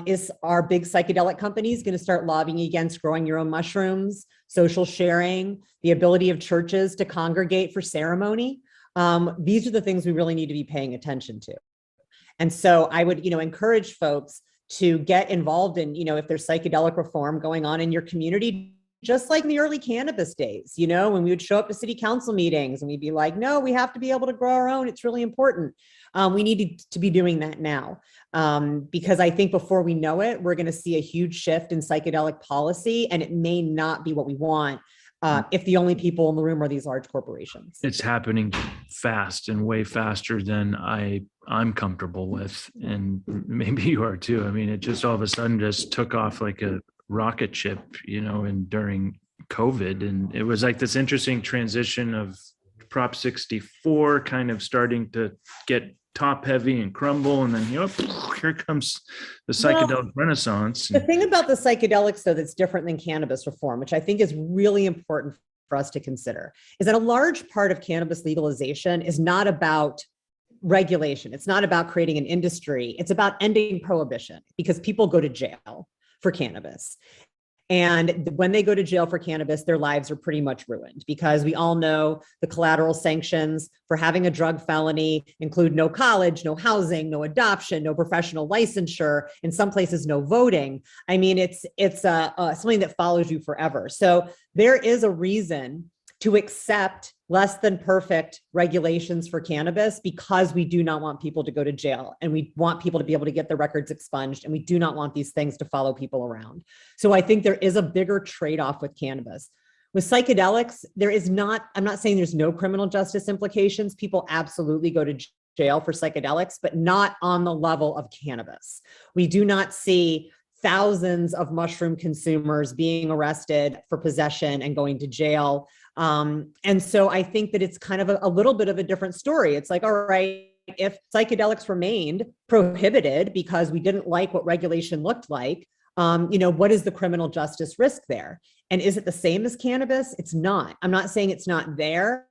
Is our big psychedelic companies going to start lobbying against growing your own mushrooms, social sharing, the ability of churches to congregate for ceremony? These are the things we really need to be paying attention to. And so I would, encourage folks to get involved in, if there's psychedelic reform going on in your community, just like in the early cannabis days, when we would show up to city council meetings and we'd be like, no, we have to be able to grow our own. It's really important. We need to be doing that now, because I think before we know it, we're going to see a huge shift in psychedelic policy, and it may not be what we want if the only people in the room are these large corporations. It's happening fast and way faster than I'm comfortable with, and maybe you are too. I mean, it just all of a sudden just took off like a rocket ship, and during COVID, and it was like this interesting transition of Prop 64 kind of starting to get top heavy and crumble, and then here comes the psychedelic renaissance. The thing about the psychedelics, though, that's different than cannabis reform, which I think is really important for us to consider, is that a large part of cannabis legalization is not about regulation. It's not about creating an industry. It's about ending prohibition, because people go to jail for cannabis. And when they go to jail for cannabis, their lives are pretty much ruined, because we all know the collateral sanctions for having a drug felony include no college, no housing, no adoption, no professional licensure, in some places, no voting. I mean, it's something that follows you forever. So there is a reason to accept less than perfect regulations for cannabis, because we do not want people to go to jail, and we want people to be able to get their records expunged, and we do not want these things to follow people around. So I think there is a bigger trade-off with cannabis. With psychedelics, I'm not saying there's no criminal justice implications. People absolutely go to jail for psychedelics, but not on the level of cannabis. We do not see thousands of mushroom consumers being arrested for possession and going to jail. And so I think that it's kind of a little bit of a different story. It's like, all right, if psychedelics remained prohibited because we didn't like what regulation looked like, what is the criminal justice risk there? And is it the same as cannabis? It's not. I'm not saying it's not there,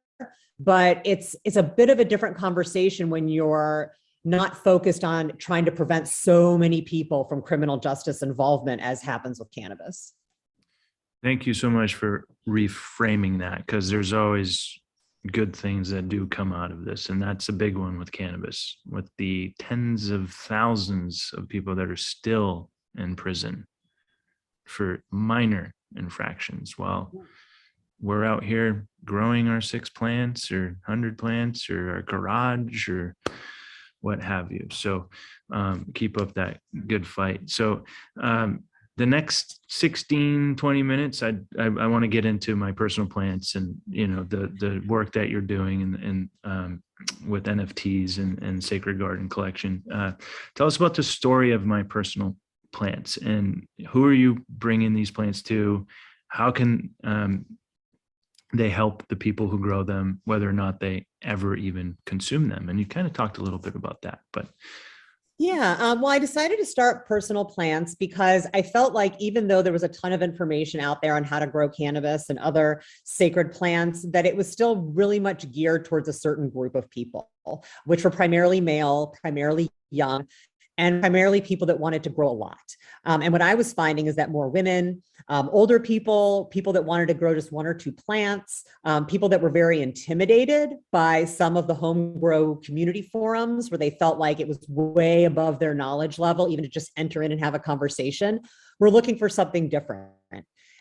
but it's a bit of a different conversation when you're not focused on trying to prevent so many people from criminal justice involvement as happens with cannabis. Thank you so much for reframing that, because there's always good things that do come out of this. And that's a big one with cannabis, with the tens of thousands of people that are still in prison for minor infractions, while we're out here growing our 6 plants or 100 plants or our garage or what have you. So keep up that good fight. So the next 16, 20 minutes, I want to get into my personal plants and, the work that you're doing and with NFTs and Sacred Garden collection. Tell us about the story of my personal plants and who are you bringing these plants to? How can they help the people who grow them, whether or not they ever even consume them? And you kind of talked a little bit about that, but. Yeah, well, I decided to start personal plants because I felt like even though there was a ton of information out there on how to grow cannabis and other sacred plants, that it was still really much geared towards a certain group of people, which were primarily male, primarily young, and primarily people that wanted to grow a lot. And what I was finding is that more women, older people, people that wanted to grow just one or two plants, people that were very intimidated by some of the home grow community forums where they felt like it was way above their knowledge level, even to just enter in and have a conversation, were looking for something different.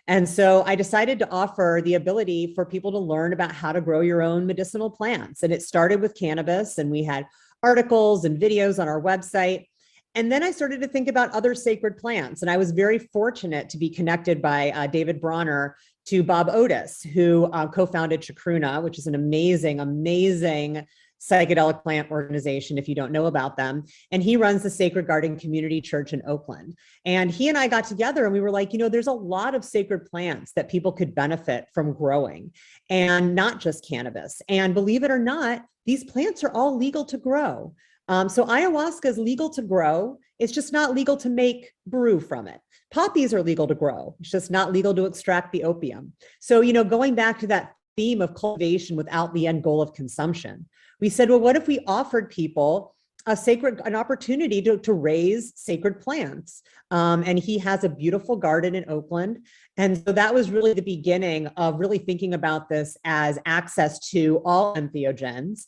And so I decided to offer the ability for people to learn about how to grow your own medicinal plants. And it started with cannabis, and we had articles and videos on our website. And then I started to think about other sacred plants. And I was very fortunate to be connected by David Bronner to Bob Otis, who co-founded Chacruna, which is an amazing, amazing psychedelic plant organization, if you don't know about them. And he runs the Sacred Garden Community Church in Oakland. And he and I got together and we were like, there's a lot of sacred plants that people could benefit from growing, and not just cannabis. And believe it or not, these plants are all legal to grow. So ayahuasca is legal to grow. It's just not legal to make brew from it. Poppies are legal to grow. It's just not legal to extract the opium. So, going back to that theme of cultivation without the end goal of consumption, we said, well, what if we offered people an opportunity to raise sacred plants? And he has a beautiful garden in Oakland. And so that was really the beginning of really thinking about this as access to all entheogens.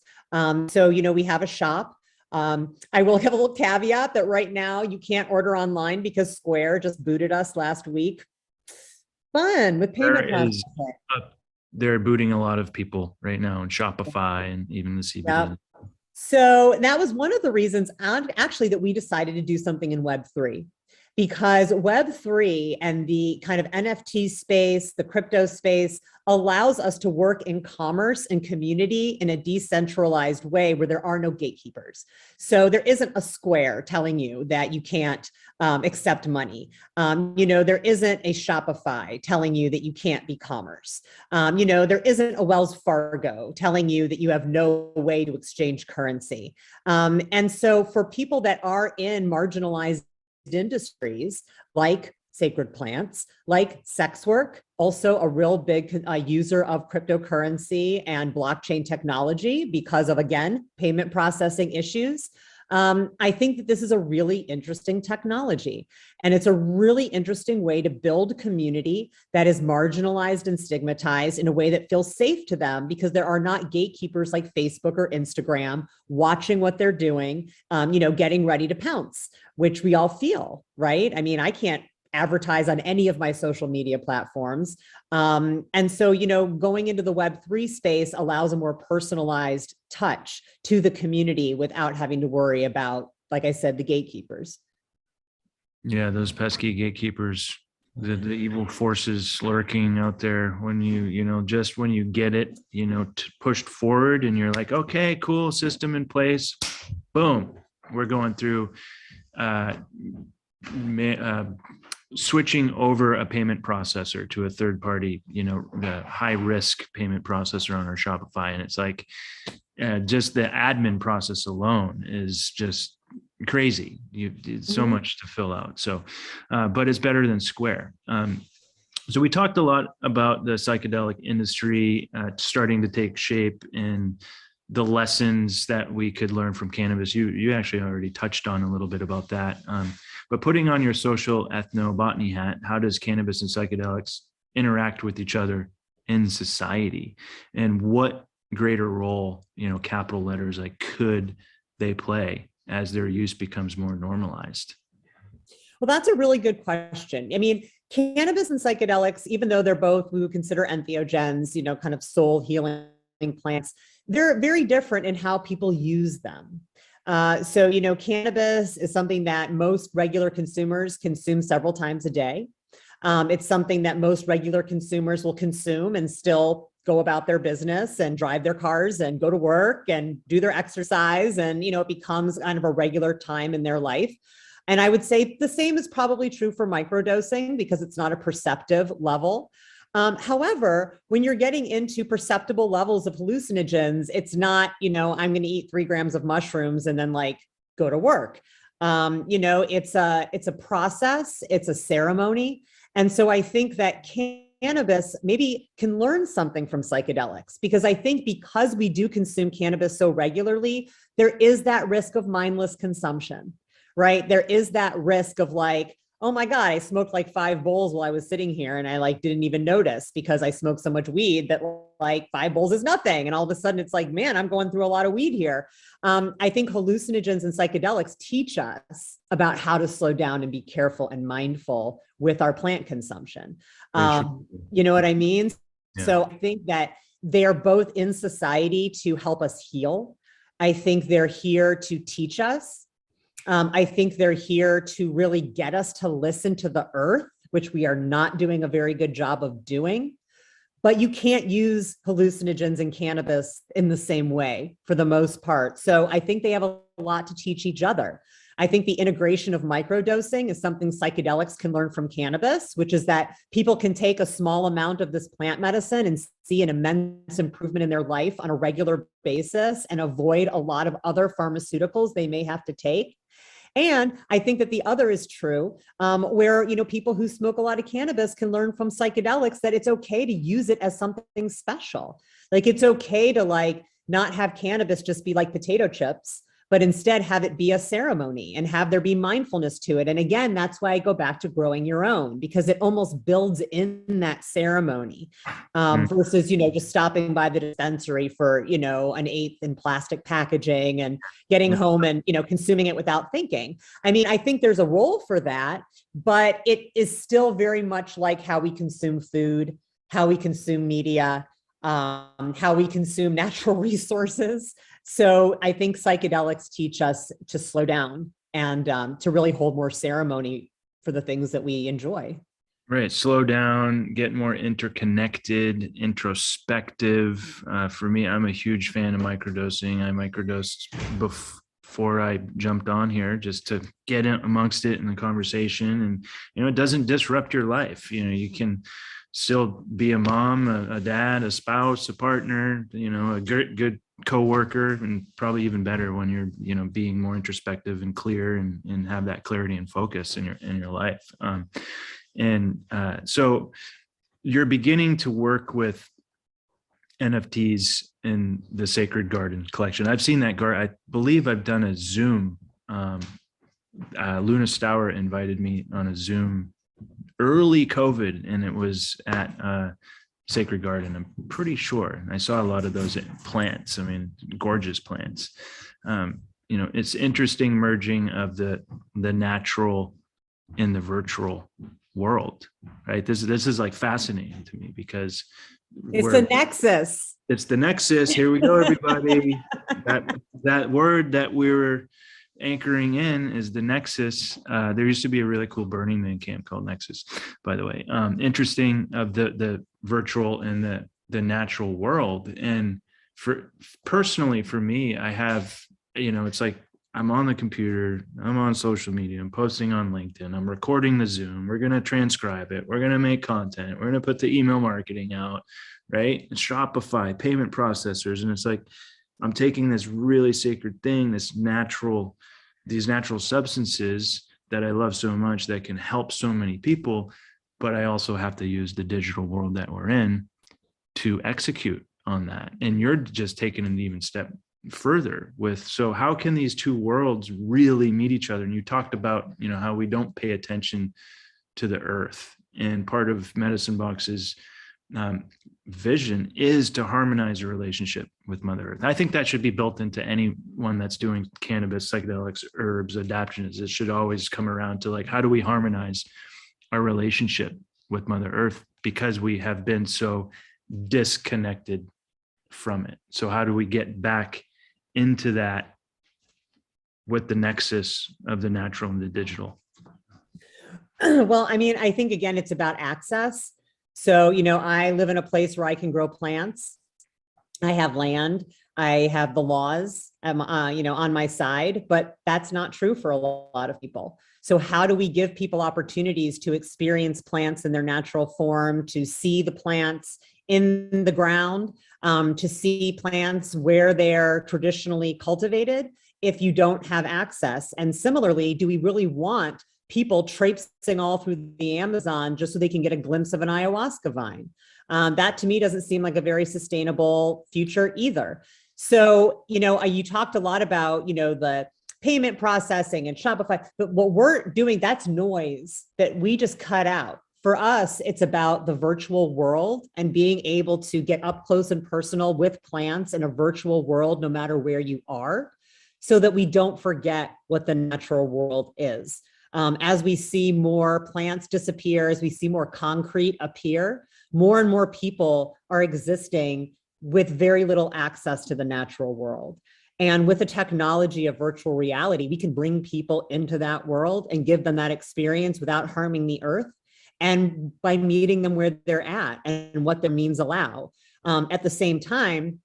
So, we have a shop. I will give a little caveat that right now you can't order online because Square just booted us last week. Fun with payment processing. They're booting a lot of people right now in Shopify and even the CBD. Yep. So that was one of the reasons actually that we decided to do something in Web3, because Web3 and the kind of NFT space, the crypto space, allows us to work in commerce and community in a decentralized way where there are no gatekeepers. So there isn't a Square telling you that you can't accept money. There isn't a Shopify telling you that you can't be commerce. There isn't a Wells Fargo telling you that you have no way to exchange currency. And so for people that are in marginalized industries like sacred plants, like sex work, also a real big user of cryptocurrency and blockchain technology because of, again, payment processing issues. I think that this is a really interesting technology, and it's a really interesting way to build community that is marginalized and stigmatized in a way that feels safe to them, because there are not gatekeepers like Facebook or Instagram watching what they're doing, getting ready to pounce, which we all feel, right? I mean, I can't advertise on any of my social media platforms. And so, going into the Web3 space allows a more personalized touch to the community without having to worry about, like I said, the gatekeepers. Yeah, those pesky gatekeepers, the evil forces lurking out there when just when you get it, pushed forward and you're like, okay, cool, system in place, boom, we're going through switching over a payment processor to a third party, the high risk payment processor on our Shopify. And it's like, just the admin process alone is just crazy. It's so much to fill out. So, but it's better than Square. So we talked a lot about the psychedelic industry starting to take shape and the lessons that we could learn from cannabis. You actually already touched on a little bit about that. But putting on your social ethnobotany hat, how does cannabis and psychedelics interact with each other in society? And what greater role, capital letters like could they play as their use becomes more normalized? Well, that's a really good question. I mean, cannabis and psychedelics, even though they're both, we would consider entheogens, kind of soul healing plants, they're very different in how people use them. So, cannabis is something that most regular consumers consume several times a day. It's something that most regular consumers will consume and still go about their business and drive their cars and go to work and do their exercise. And, it becomes kind of a regular time in their life. And I would say the same is probably true for microdosing because it's not a perceptive level. However, when you're getting into perceptible levels of hallucinogens, it's not, I'm going to eat 3 grams of mushrooms and then go to work. It's a process, it's a ceremony. And so I think that cannabis maybe can learn something from psychedelics, because I think because we do consume cannabis so regularly, there is that risk of mindless consumption, right? There is that risk of oh my God, I smoked 5 bowls while I was sitting here and I didn't even notice because I smoked so much weed that 5 bowls is nothing. And all of a sudden it's man, I'm going through a lot of weed here. I think hallucinogens and psychedelics teach us about how to slow down and be careful and mindful with our plant consumption. You know what I mean? Yeah. So I think that they are both in society to help us heal. I think they're here to teach us. I think they're here to really get us to listen to the earth, which we are not doing a very good job of doing. But you can't use hallucinogens and cannabis in the same way for the most part. So I think they have a lot to teach each other. I think the integration of microdosing is something psychedelics can learn from cannabis, which is that people can take a small amount of this plant medicine and see an immense improvement in their life on a regular basis and avoid a lot of other pharmaceuticals they may have to take. And I think that the other is true, where, people who smoke a lot of cannabis can learn from psychedelics that it's okay to use it as something special. It's okay to not have cannabis just be like potato chips, but instead have it be a ceremony and have there be mindfulness to it. And again, that's why I go back to growing your own, because it almost builds in that ceremony versus, just stopping by the dispensary for, an eighth in plastic packaging and getting home and, consuming it without thinking. I mean, I think there's a role for that, but it is still very much like how we consume food, how we consume media, how we consume natural resources. So I think psychedelics teach us to slow down and to really hold more ceremony for the things that we enjoy. Right. Slow down, get more interconnected, introspective. For me, I'm a huge fan of microdosing. I microdosed before I jumped on here just to get in amongst it in the conversation. And, it doesn't disrupt your life. You can still be a mom, a dad, a spouse, a partner, a good coworker, and probably even better when you're, being more introspective and clear and have that clarity and focus in your life. So you're beginning to work with NFTs in the Sacred Garden collection. I've seen that I believe I've done a Zoom. Luna Stour invited me on a Zoom early COVID, and it was at Sacred Garden. I'm pretty sure I saw a lot of those plants. I mean, gorgeous plants. It's interesting merging of the natural in the virtual world, right? This is fascinating to me because it's the nexus. It's the nexus. Here we go, everybody. that word that we're anchoring in is the nexus. There used to be a really cool Burning Man camp called Nexus, by the way. Interesting of the virtual and the natural world. And personally for me, I have, it's I'm on the computer, I'm on social media, I'm posting on LinkedIn, I'm recording the Zoom, we're going to transcribe it, we're going to make content, we're going to put the email marketing out, right? And Shopify, payment processors. And it's I'm taking this really sacred thing, these natural substances that I love so much that can help so many people, but I also have to use the digital world that we're in to execute on that. And you're just taking an even step further so how can these two worlds really meet each other? And you talked about, how we don't pay attention to the earth, and part of Medicine Box's vision is to harmonize a relationship with Mother Earth. I think that should be built into anyone that's doing cannabis, psychedelics, herbs, adaptogens. It should always come around to how do we harmonize our relationship with Mother Earth, because we have been so disconnected from it. So how do we get back into that with the nexus of the natural and the digital? Well, I mean, I think again, it's about access. So, I live in a place where I can grow plants. I have land. I have the laws, on my side, but that's not true for a lot of people. So how do we give people opportunities to experience plants in their natural form, to see the plants in the ground, to see plants where they're traditionally cultivated if you don't have access? And similarly, do we really want people traipsing all through the Amazon just so they can get a glimpse of an ayahuasca vine? That to me doesn't seem like a very sustainable future either. So, you talked a lot about, the payment processing and Shopify, but what we're doing, that's noise that we just cut out. For us, it's about the virtual world and being able to get up close and personal with plants in a virtual world, no matter where you are, so that we don't forget what the natural world is. As we see more plants disappear, as we see more concrete appear, more and more people are existing with very little access to the natural world. And with the technology of virtual reality, we can bring people into that world and give them that experience without harming the earth, and by meeting them where they're at and what their means allow. At the same time,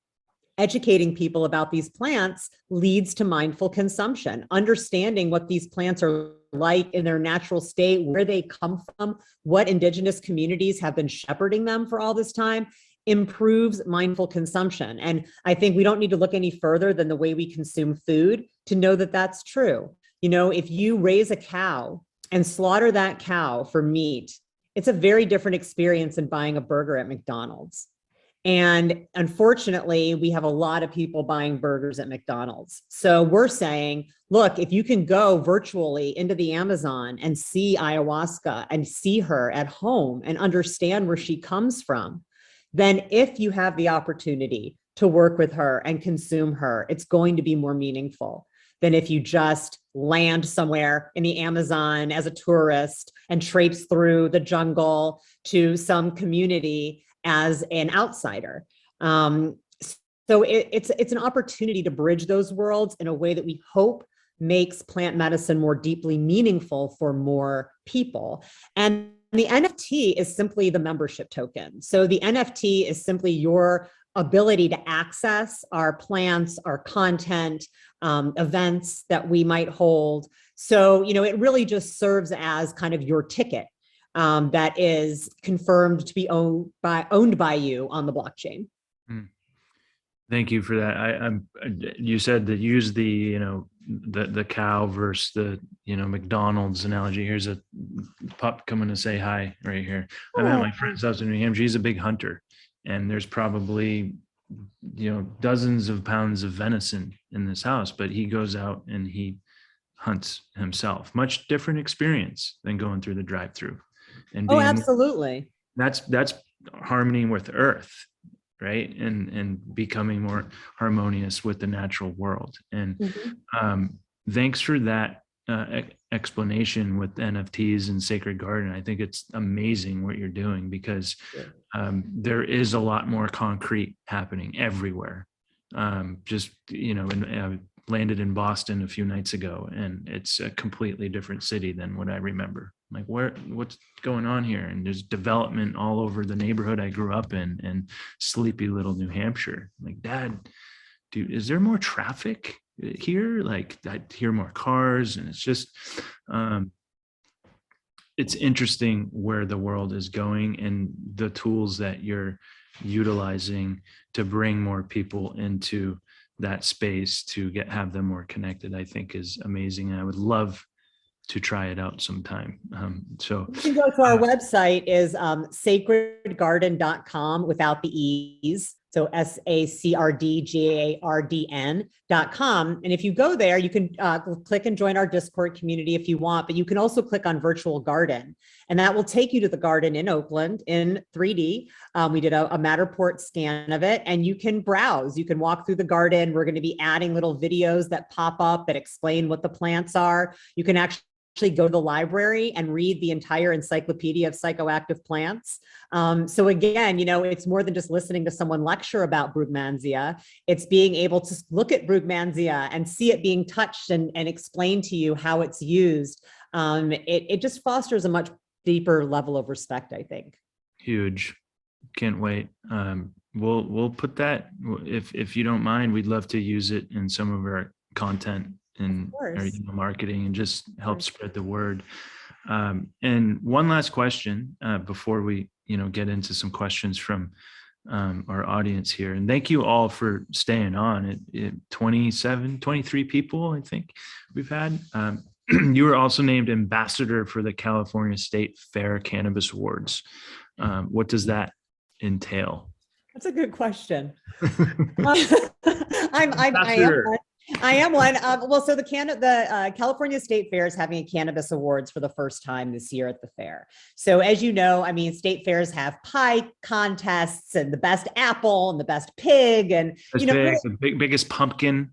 educating people about these plants leads to mindful consumption. Understanding what these plants are like in their natural state, where they come from, what indigenous communities have been shepherding them for all this time, improves mindful consumption. And I think we don't need to look any further than the way we consume food to know that that's true. If you raise a cow and slaughter that cow for meat, it's a very different experience than buying a burger at McDonald's. And unfortunately, we have a lot of people buying burgers at McDonald's. So we're saying, look, if you can go virtually into the Amazon and see ayahuasca and see her at home and understand where she comes from, then if you have the opportunity to work with her and consume her, it's going to be more meaningful than if you just land somewhere in the Amazon as a tourist and traipse through the jungle to some community as an outsider. So it's an opportunity to bridge those worlds in a way that we hope makes plant medicine more deeply meaningful for more people. And the NFT is simply the membership token. So the NFT is simply your ability to access our plants, our content, events that we might hold. So, it really just serves as kind of your ticket that is confirmed to be owned by you on the blockchain. Thank you for that. You said that use the the cow versus the McDonald's analogy. Here's a pup coming to say hi right here. I'm at my friend's house in New Hampshire. He's a big hunter, and there's probably dozens of pounds of venison in this house, but he goes out and he hunts himself. Much different experience than going through the drive-through. And Absolutely. That's harmony with earth, right? And becoming more harmonious with the natural world. And thanks for that explanation with NFTs and Sacred Garden. I think it's amazing what you're doing, because there is a lot more concrete happening everywhere. Just, I landed in Boston a few nights ago, and it's a completely different city than what I remember. Like, what's going on here? And there's development all over the neighborhood I grew up in sleepy little New Hampshire. Like, Dad, dude, is there more traffic here? Like, I hear more cars, and it's just, it's interesting where the world is going, and the tools that you're utilizing to bring more people into that space to have them more connected, I think is amazing. And I would love to try it out sometime. So you can go to our website is sacredgarden.com without the E's. So SACRDGARDN.com. And if you go there, you can click and join our Discord community if you want, but you can also click on virtual garden, and that will take you to the garden in Oakland in 3D. We did a Matterport scan of it, and you can browse, you can walk through the garden. We're going to be adding little videos that pop up that explain what the plants are. You can actually actually go to the library and read the entire encyclopedia of psychoactive plants. So again, it's more than just listening to someone lecture about Brugmansia. It's being able to look at Brugmansia and see it being touched and explain to you how it's used. It just fosters a much deeper level of respect, I think. Huge. Can't wait. We'll put that, if you don't mind, we'd love to use it in some of our content and marketing and just help spread the word. And one last question before we get into some questions from our audience here. And thank you all for staying on. 23 people, I think we've had. You were also named ambassador for the California State Fair Cannabis Awards. What does that entail? That's a good question. I am one. Well, so the California State Fair is having a cannabis awards for the first time this year at the fair. So as you know, state fairs have pie contests and the best apple and the best pig and the biggest pumpkin,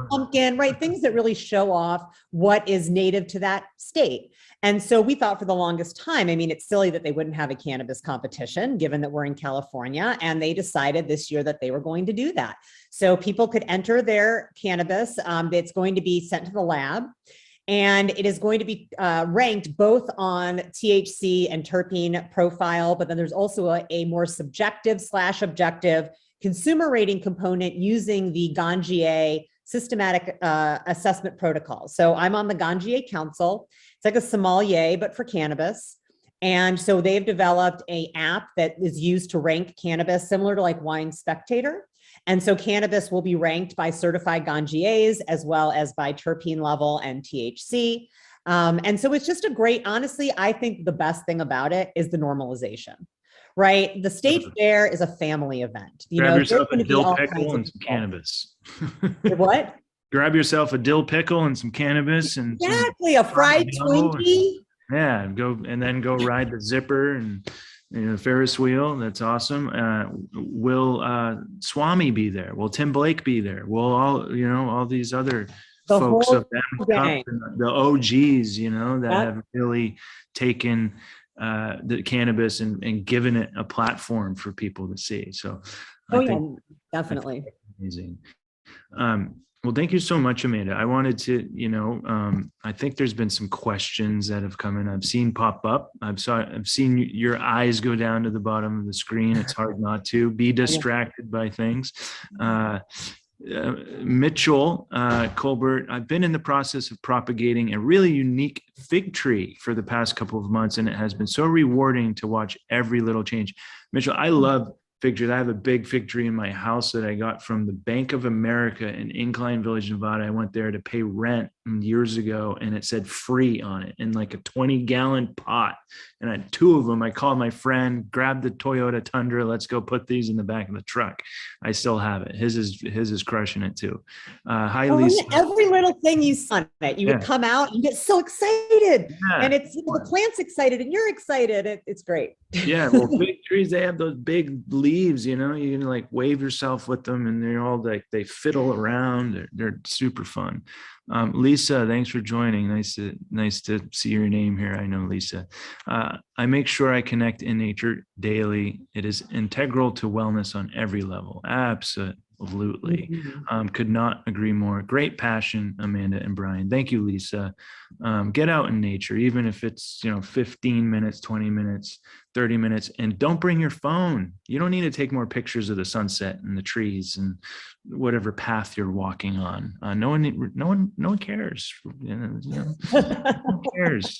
pumpkin, right? Things that really show off what is native to that state. And so we thought for the longest time, it's silly that they wouldn't have a cannabis competition given that we're in California, and they decided this year that they were going to do that. So people could enter their cannabis. It's going to be sent to the lab, and it is going to be ranked both on THC and terpene profile, but then there's also a more subjective/objective consumer rating component using the Ganjier systematic assessment protocol. So I'm on the Ganjier Council. It's like a sommelier, but for cannabis. And so they've developed an app that is used to rank cannabis similar to like Wine Spectator. And so cannabis will be ranked by certified Ganjiers as well as by terpene level and THC. And so it's just honestly, I think the best thing about it is the normalization, right? The state fair is a family event. Grab yourself a dill pickle and some cannabis. What? Grab yourself a dill pickle and some cannabis and a fried Twinkie. Yeah, and go ride the zipper and Ferris wheel. That's awesome. Will Swami be there? Will Tim Blake be there? Will all these other folks of that, the OGs, that have really taken the cannabis and given it a platform for people to see. So definitely amazing. Well, thank you so much, Amanda. I wanted to, I think there's been some questions that have come in. I've seen pop up. I've seen your eyes go down to the bottom of the screen. It's hard not to be distracted by things. Mitchell Colbert, I've been in the process of propagating a really unique fig tree for the past couple of months, and it has been so rewarding to watch every little change. Mitchell, I love fig trees. I have a big fig tree in my house that I got from the Bank of America in Incline Village, Nevada. I went there to pay rent years ago, and it said free on it in like a 20-gallon pot. And I had two of them. I called my friend, grabbed the Toyota Tundra. Let's go put these in the back of the truck. I still have it. His is crushing it too. Hi, Lisa. Every little thing you saw it, you would come out and get so excited. And it's the plant's excited and you're excited. It's great. Yeah, well, fig trees, they have those big leaves, you can like wave yourself with them, and they're all like, they fiddle around. They're super fun. Lisa, thanks for joining. Nice to see your name here. I know Lisa. I make sure I connect in nature daily. It is integral to wellness on every level. Absolutely. Could not agree more. Great passion, Amanda and Brian. Thank you, Lisa. Get out in nature, even if it's 15 minutes, 20 minutes, 30 minutes, and don't bring your phone. You don't need to take more pictures of the sunset and the trees and whatever path you're walking on. No one cares. No one cares.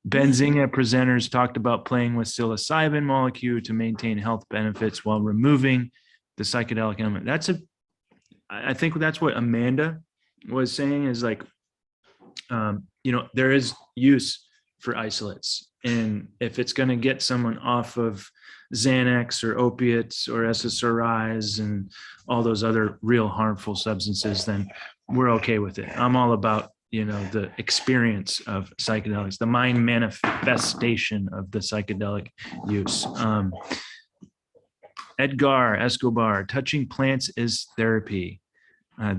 Benzinga presenters talked about playing with psilocybin molecule to maintain health benefits while removing the psychedelic element. I think that's what Amanda was saying, is like, there is use for isolates. And if it's going to get someone off of Xanax or opiates or SSRIs and all those other real harmful substances, then we're okay with it. I'm all about, the experience of psychedelics, the mind manifestation of the psychedelic use. Edgar Escobar, touching plants is therapy.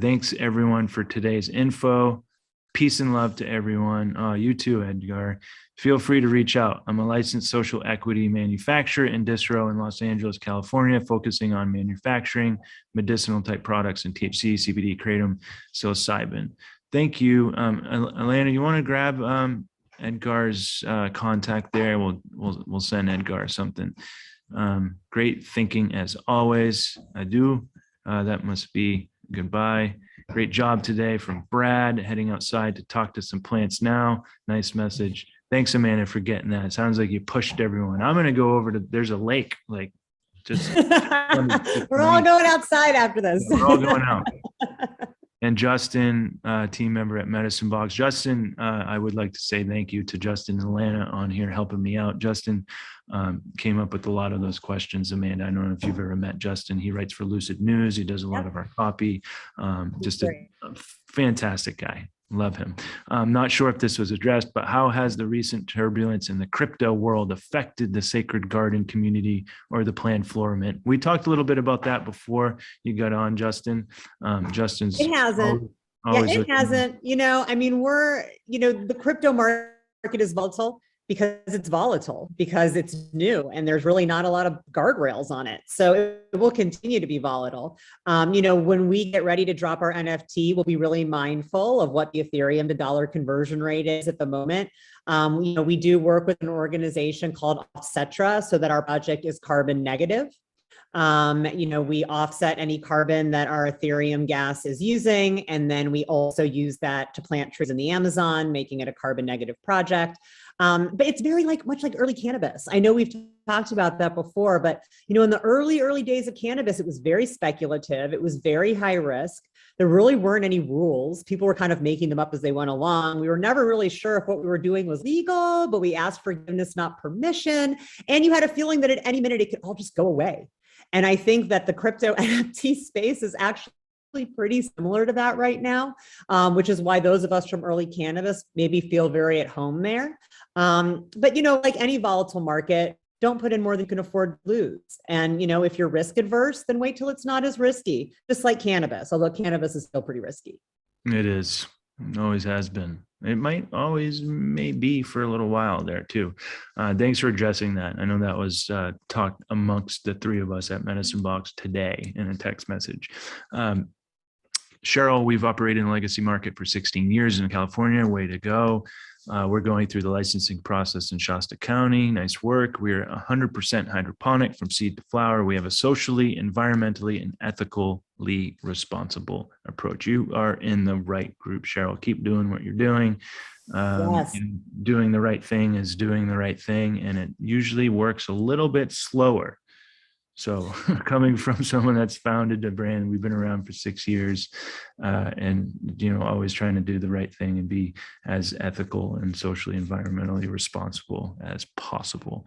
Thanks everyone for today's info. Peace and love to everyone. You too, Edgar. Feel free to reach out. I'm a licensed social equity manufacturer and distro in Los Angeles, California, focusing on manufacturing medicinal type products and THC, CBD, kratom, psilocybin. Thank you. Elena, you want to grab Edgar's contact there? We'll send Edgar something. Great thinking as always. I do. That must be goodbye. Great job today from Brad, heading outside to talk to some plants now. Nice message. Thanks, Amanda, for getting that. It sounds like you pushed everyone. I'm going to go over to, there's a lake, like just. We're all going outside after this. We're all going out. And Justin, team member at Medicine Box. Justin, I would like to say thank you to Justin and Atlanta on here helping me out. Justin came up with a lot of those questions. Amanda, I don't know if you've ever met Justin. He writes for Lucid News. He does a lot of our copy. Just a fantastic guy. Love him. I'm not sure if this was addressed, but how has the recent turbulence in the crypto world affected the sacred garden community or the plant flora mint? We talked a little bit about that before you got on, Justin. Justin's. It hasn't. It hasn't. I mean, the crypto market is volatile because it's volatile, because it's new and there's really not a lot of guardrails on it. So it will continue to be volatile. When we get ready to drop our NFT, we'll be really mindful of what the Ethereum to dollar conversion rate is at the moment. We do work with an organization called Offsetra so that our project is carbon negative. We offset any carbon that our Ethereum gas is using, and then we also use that to plant trees in the Amazon, making it a carbon negative project. But it's very much like early cannabis. I know we've talked about that before, but in the early days of cannabis, it was very speculative. It was very high risk. There really weren't any rules. People were kind of making them up as they went along. We were never really sure if what we were doing was legal, but we asked forgiveness, not permission. And you had a feeling that at any minute it could all just go away. And I think that the crypto NFT space is actually pretty similar to that right now, which is why those of us from early cannabis maybe feel very at home there. But like any volatile market, don't put in more than you can afford to lose. And if you're risk adverse, then wait till it's not as risky, just like cannabis, although cannabis is still pretty risky. It is. It always has been. It might always may be for a little while there too. Thanks for addressing that. I know that was talked amongst the three of us at Medicine Box today in a text message. Cheryl, we've operated in the legacy market for 16 years in California. Way to go. We're going through the licensing process in Shasta County. Nice work. We're 100% hydroponic from seed to flower. We have a socially, environmentally, and ethically responsible approach. You are in the right group, Cheryl. Keep doing what you're doing. Yes. Doing the right thing is doing the right thing, and it usually works a little bit slower. So coming from someone that's founded a brand, we've been around for 6 years, and always trying to do the right thing and be as ethical and socially, environmentally responsible as possible.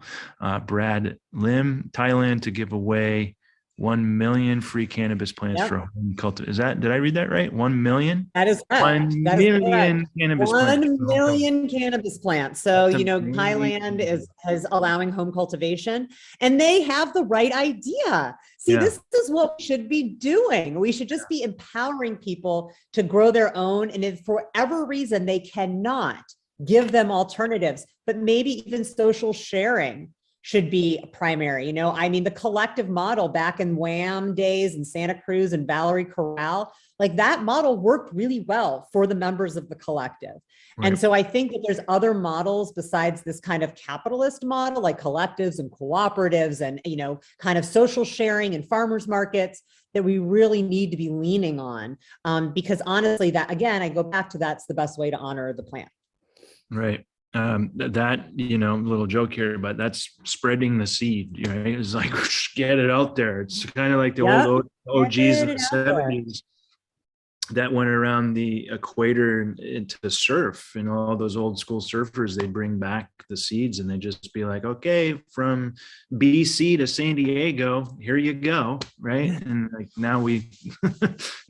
Brad Lim, Thailand, to give away 1 million free cannabis plants for home cultivation. Did I read that right? 1 million? That is correct. 1 million cannabis plants. 1 million cannabis plants. So, That's Thailand is allowing home cultivation, and they have the right idea. See, this is what we should be doing. We should just be empowering people to grow their own. And if for whatever reason they cannot, give them alternatives, but maybe even social sharing should be primary. The collective model back in WHAM days in Santa Cruz and Valerie Corral, like that model worked really well for the members of the collective. Right. And so I think that there's other models besides this kind of capitalist model, like collectives and cooperatives and, kind of social sharing and farmers markets that we really need to be leaning on. Because honestly, that again, I go back to that's the best way to honor the plant. Right. Little joke here, but that's spreading the seed, right? It's like, get it out there. It's kind of like the old OGs in the 70s that went around the equator to surf, and all those old school surfers, they bring back the seeds and they just be like, okay, from BC to San Diego, here you go. Right. And like now we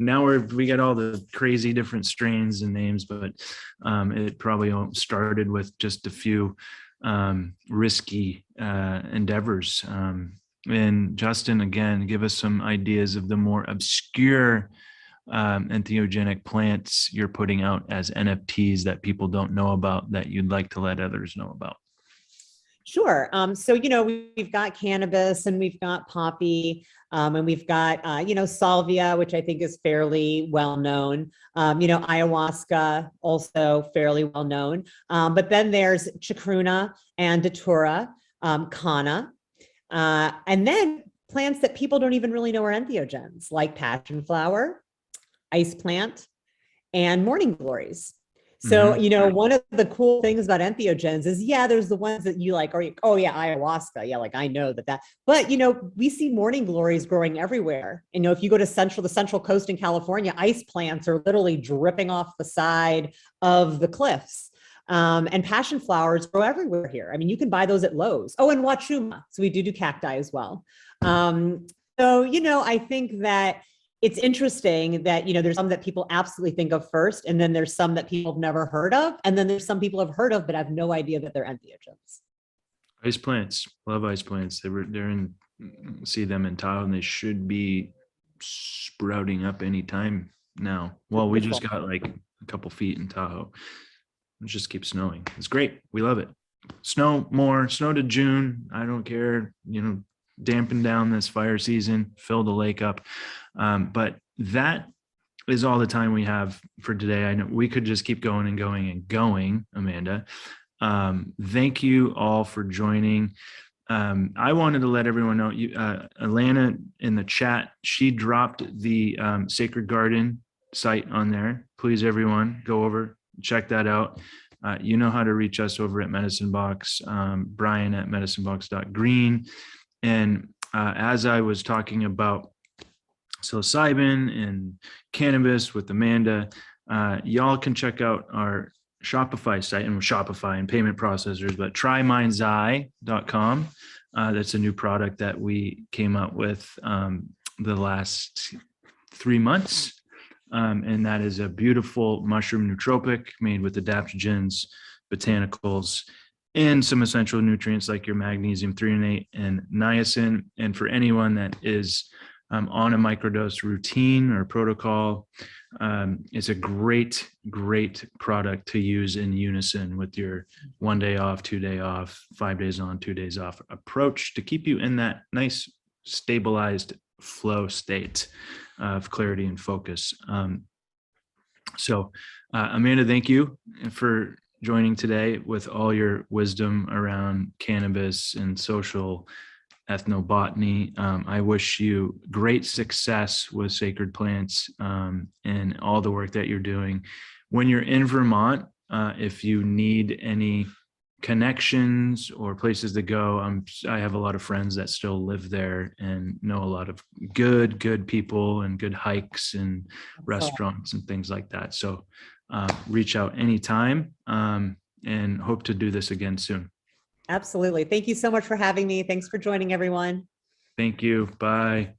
got all the crazy different strains and names, but it probably started with just a few risky endeavors. And Justin, again, give us some ideas of the more obscure entheogenic plants you're putting out as NFTs that people don't know about that you'd like to let others know about? Sure. So, we've got cannabis and we've got poppy, and we've got, salvia, which I think is fairly well known. Ayahuasca, also fairly well known. But then there's chacruna and datura, canna, and then plants that people don't even really know are entheogens, like passion flower, ice plant, and morning glories. So, one of the cool things about entheogens is, there's the ones that you like, or, oh yeah, ayahuasca. Yeah, like I know that, but, we see morning glories growing everywhere. And, if you go to the central coast in California, ice plants are literally dripping off the side of the cliffs. And passion flowers grow everywhere here. I mean, you can buy those at Lowe's. Oh, and wachuma. So we do cacti as well. I think that it's interesting that, there's some that people absolutely think of first, and then there's some that people have never heard of. And then there's some people have heard of, but have no idea that they're entheogens. Ice plants, love ice plants. See them in Tahoe, and they should be sprouting up anytime now. Well, we just got like a couple feet in Tahoe. It just keeps snowing. It's great. We love it. Snow more, snow to June. I don't care, dampen down this fire season, fill the lake up. But that is all the time we have for today. I know we could just keep going and going and going, Amanda. Thank you all for joining. I wanted to let everyone know, Alana in the chat, she dropped the Sacred Garden site on there. Please, everyone, go over, check that out. You know how to reach us over at Medicine Box, Brian at medicinebox.green. And as I was talking about psilocybin and cannabis with Amanda, y'all can check out our Shopify site, and Shopify and payment processors, but trymindsi.com. That's a new product that we came up with the last 3 months. And that is a beautiful mushroom nootropic made with adaptogens, botanicals, and some essential nutrients like your magnesium threonate and niacin. And for anyone that is on a microdose routine or protocol, it's a great product to use in unison with your 1 day off, 2 day off, 5 days on, 2 days off approach to keep you in that nice stabilized flow state of clarity and focus. So Amanda, thank you for joining today with all your wisdom around cannabis and social ethnobotany. I wish you great success with sacred plants and all the work that you're doing. When you're in Vermont, if you need any connections or places to go, I have a lot of friends that still live there and know a lot of good people and good hikes and restaurants and things like that. So reach out anytime and hope to do this again soon. Absolutely. Thank you so much for having me. Thanks for joining, everyone. Thank you. Bye.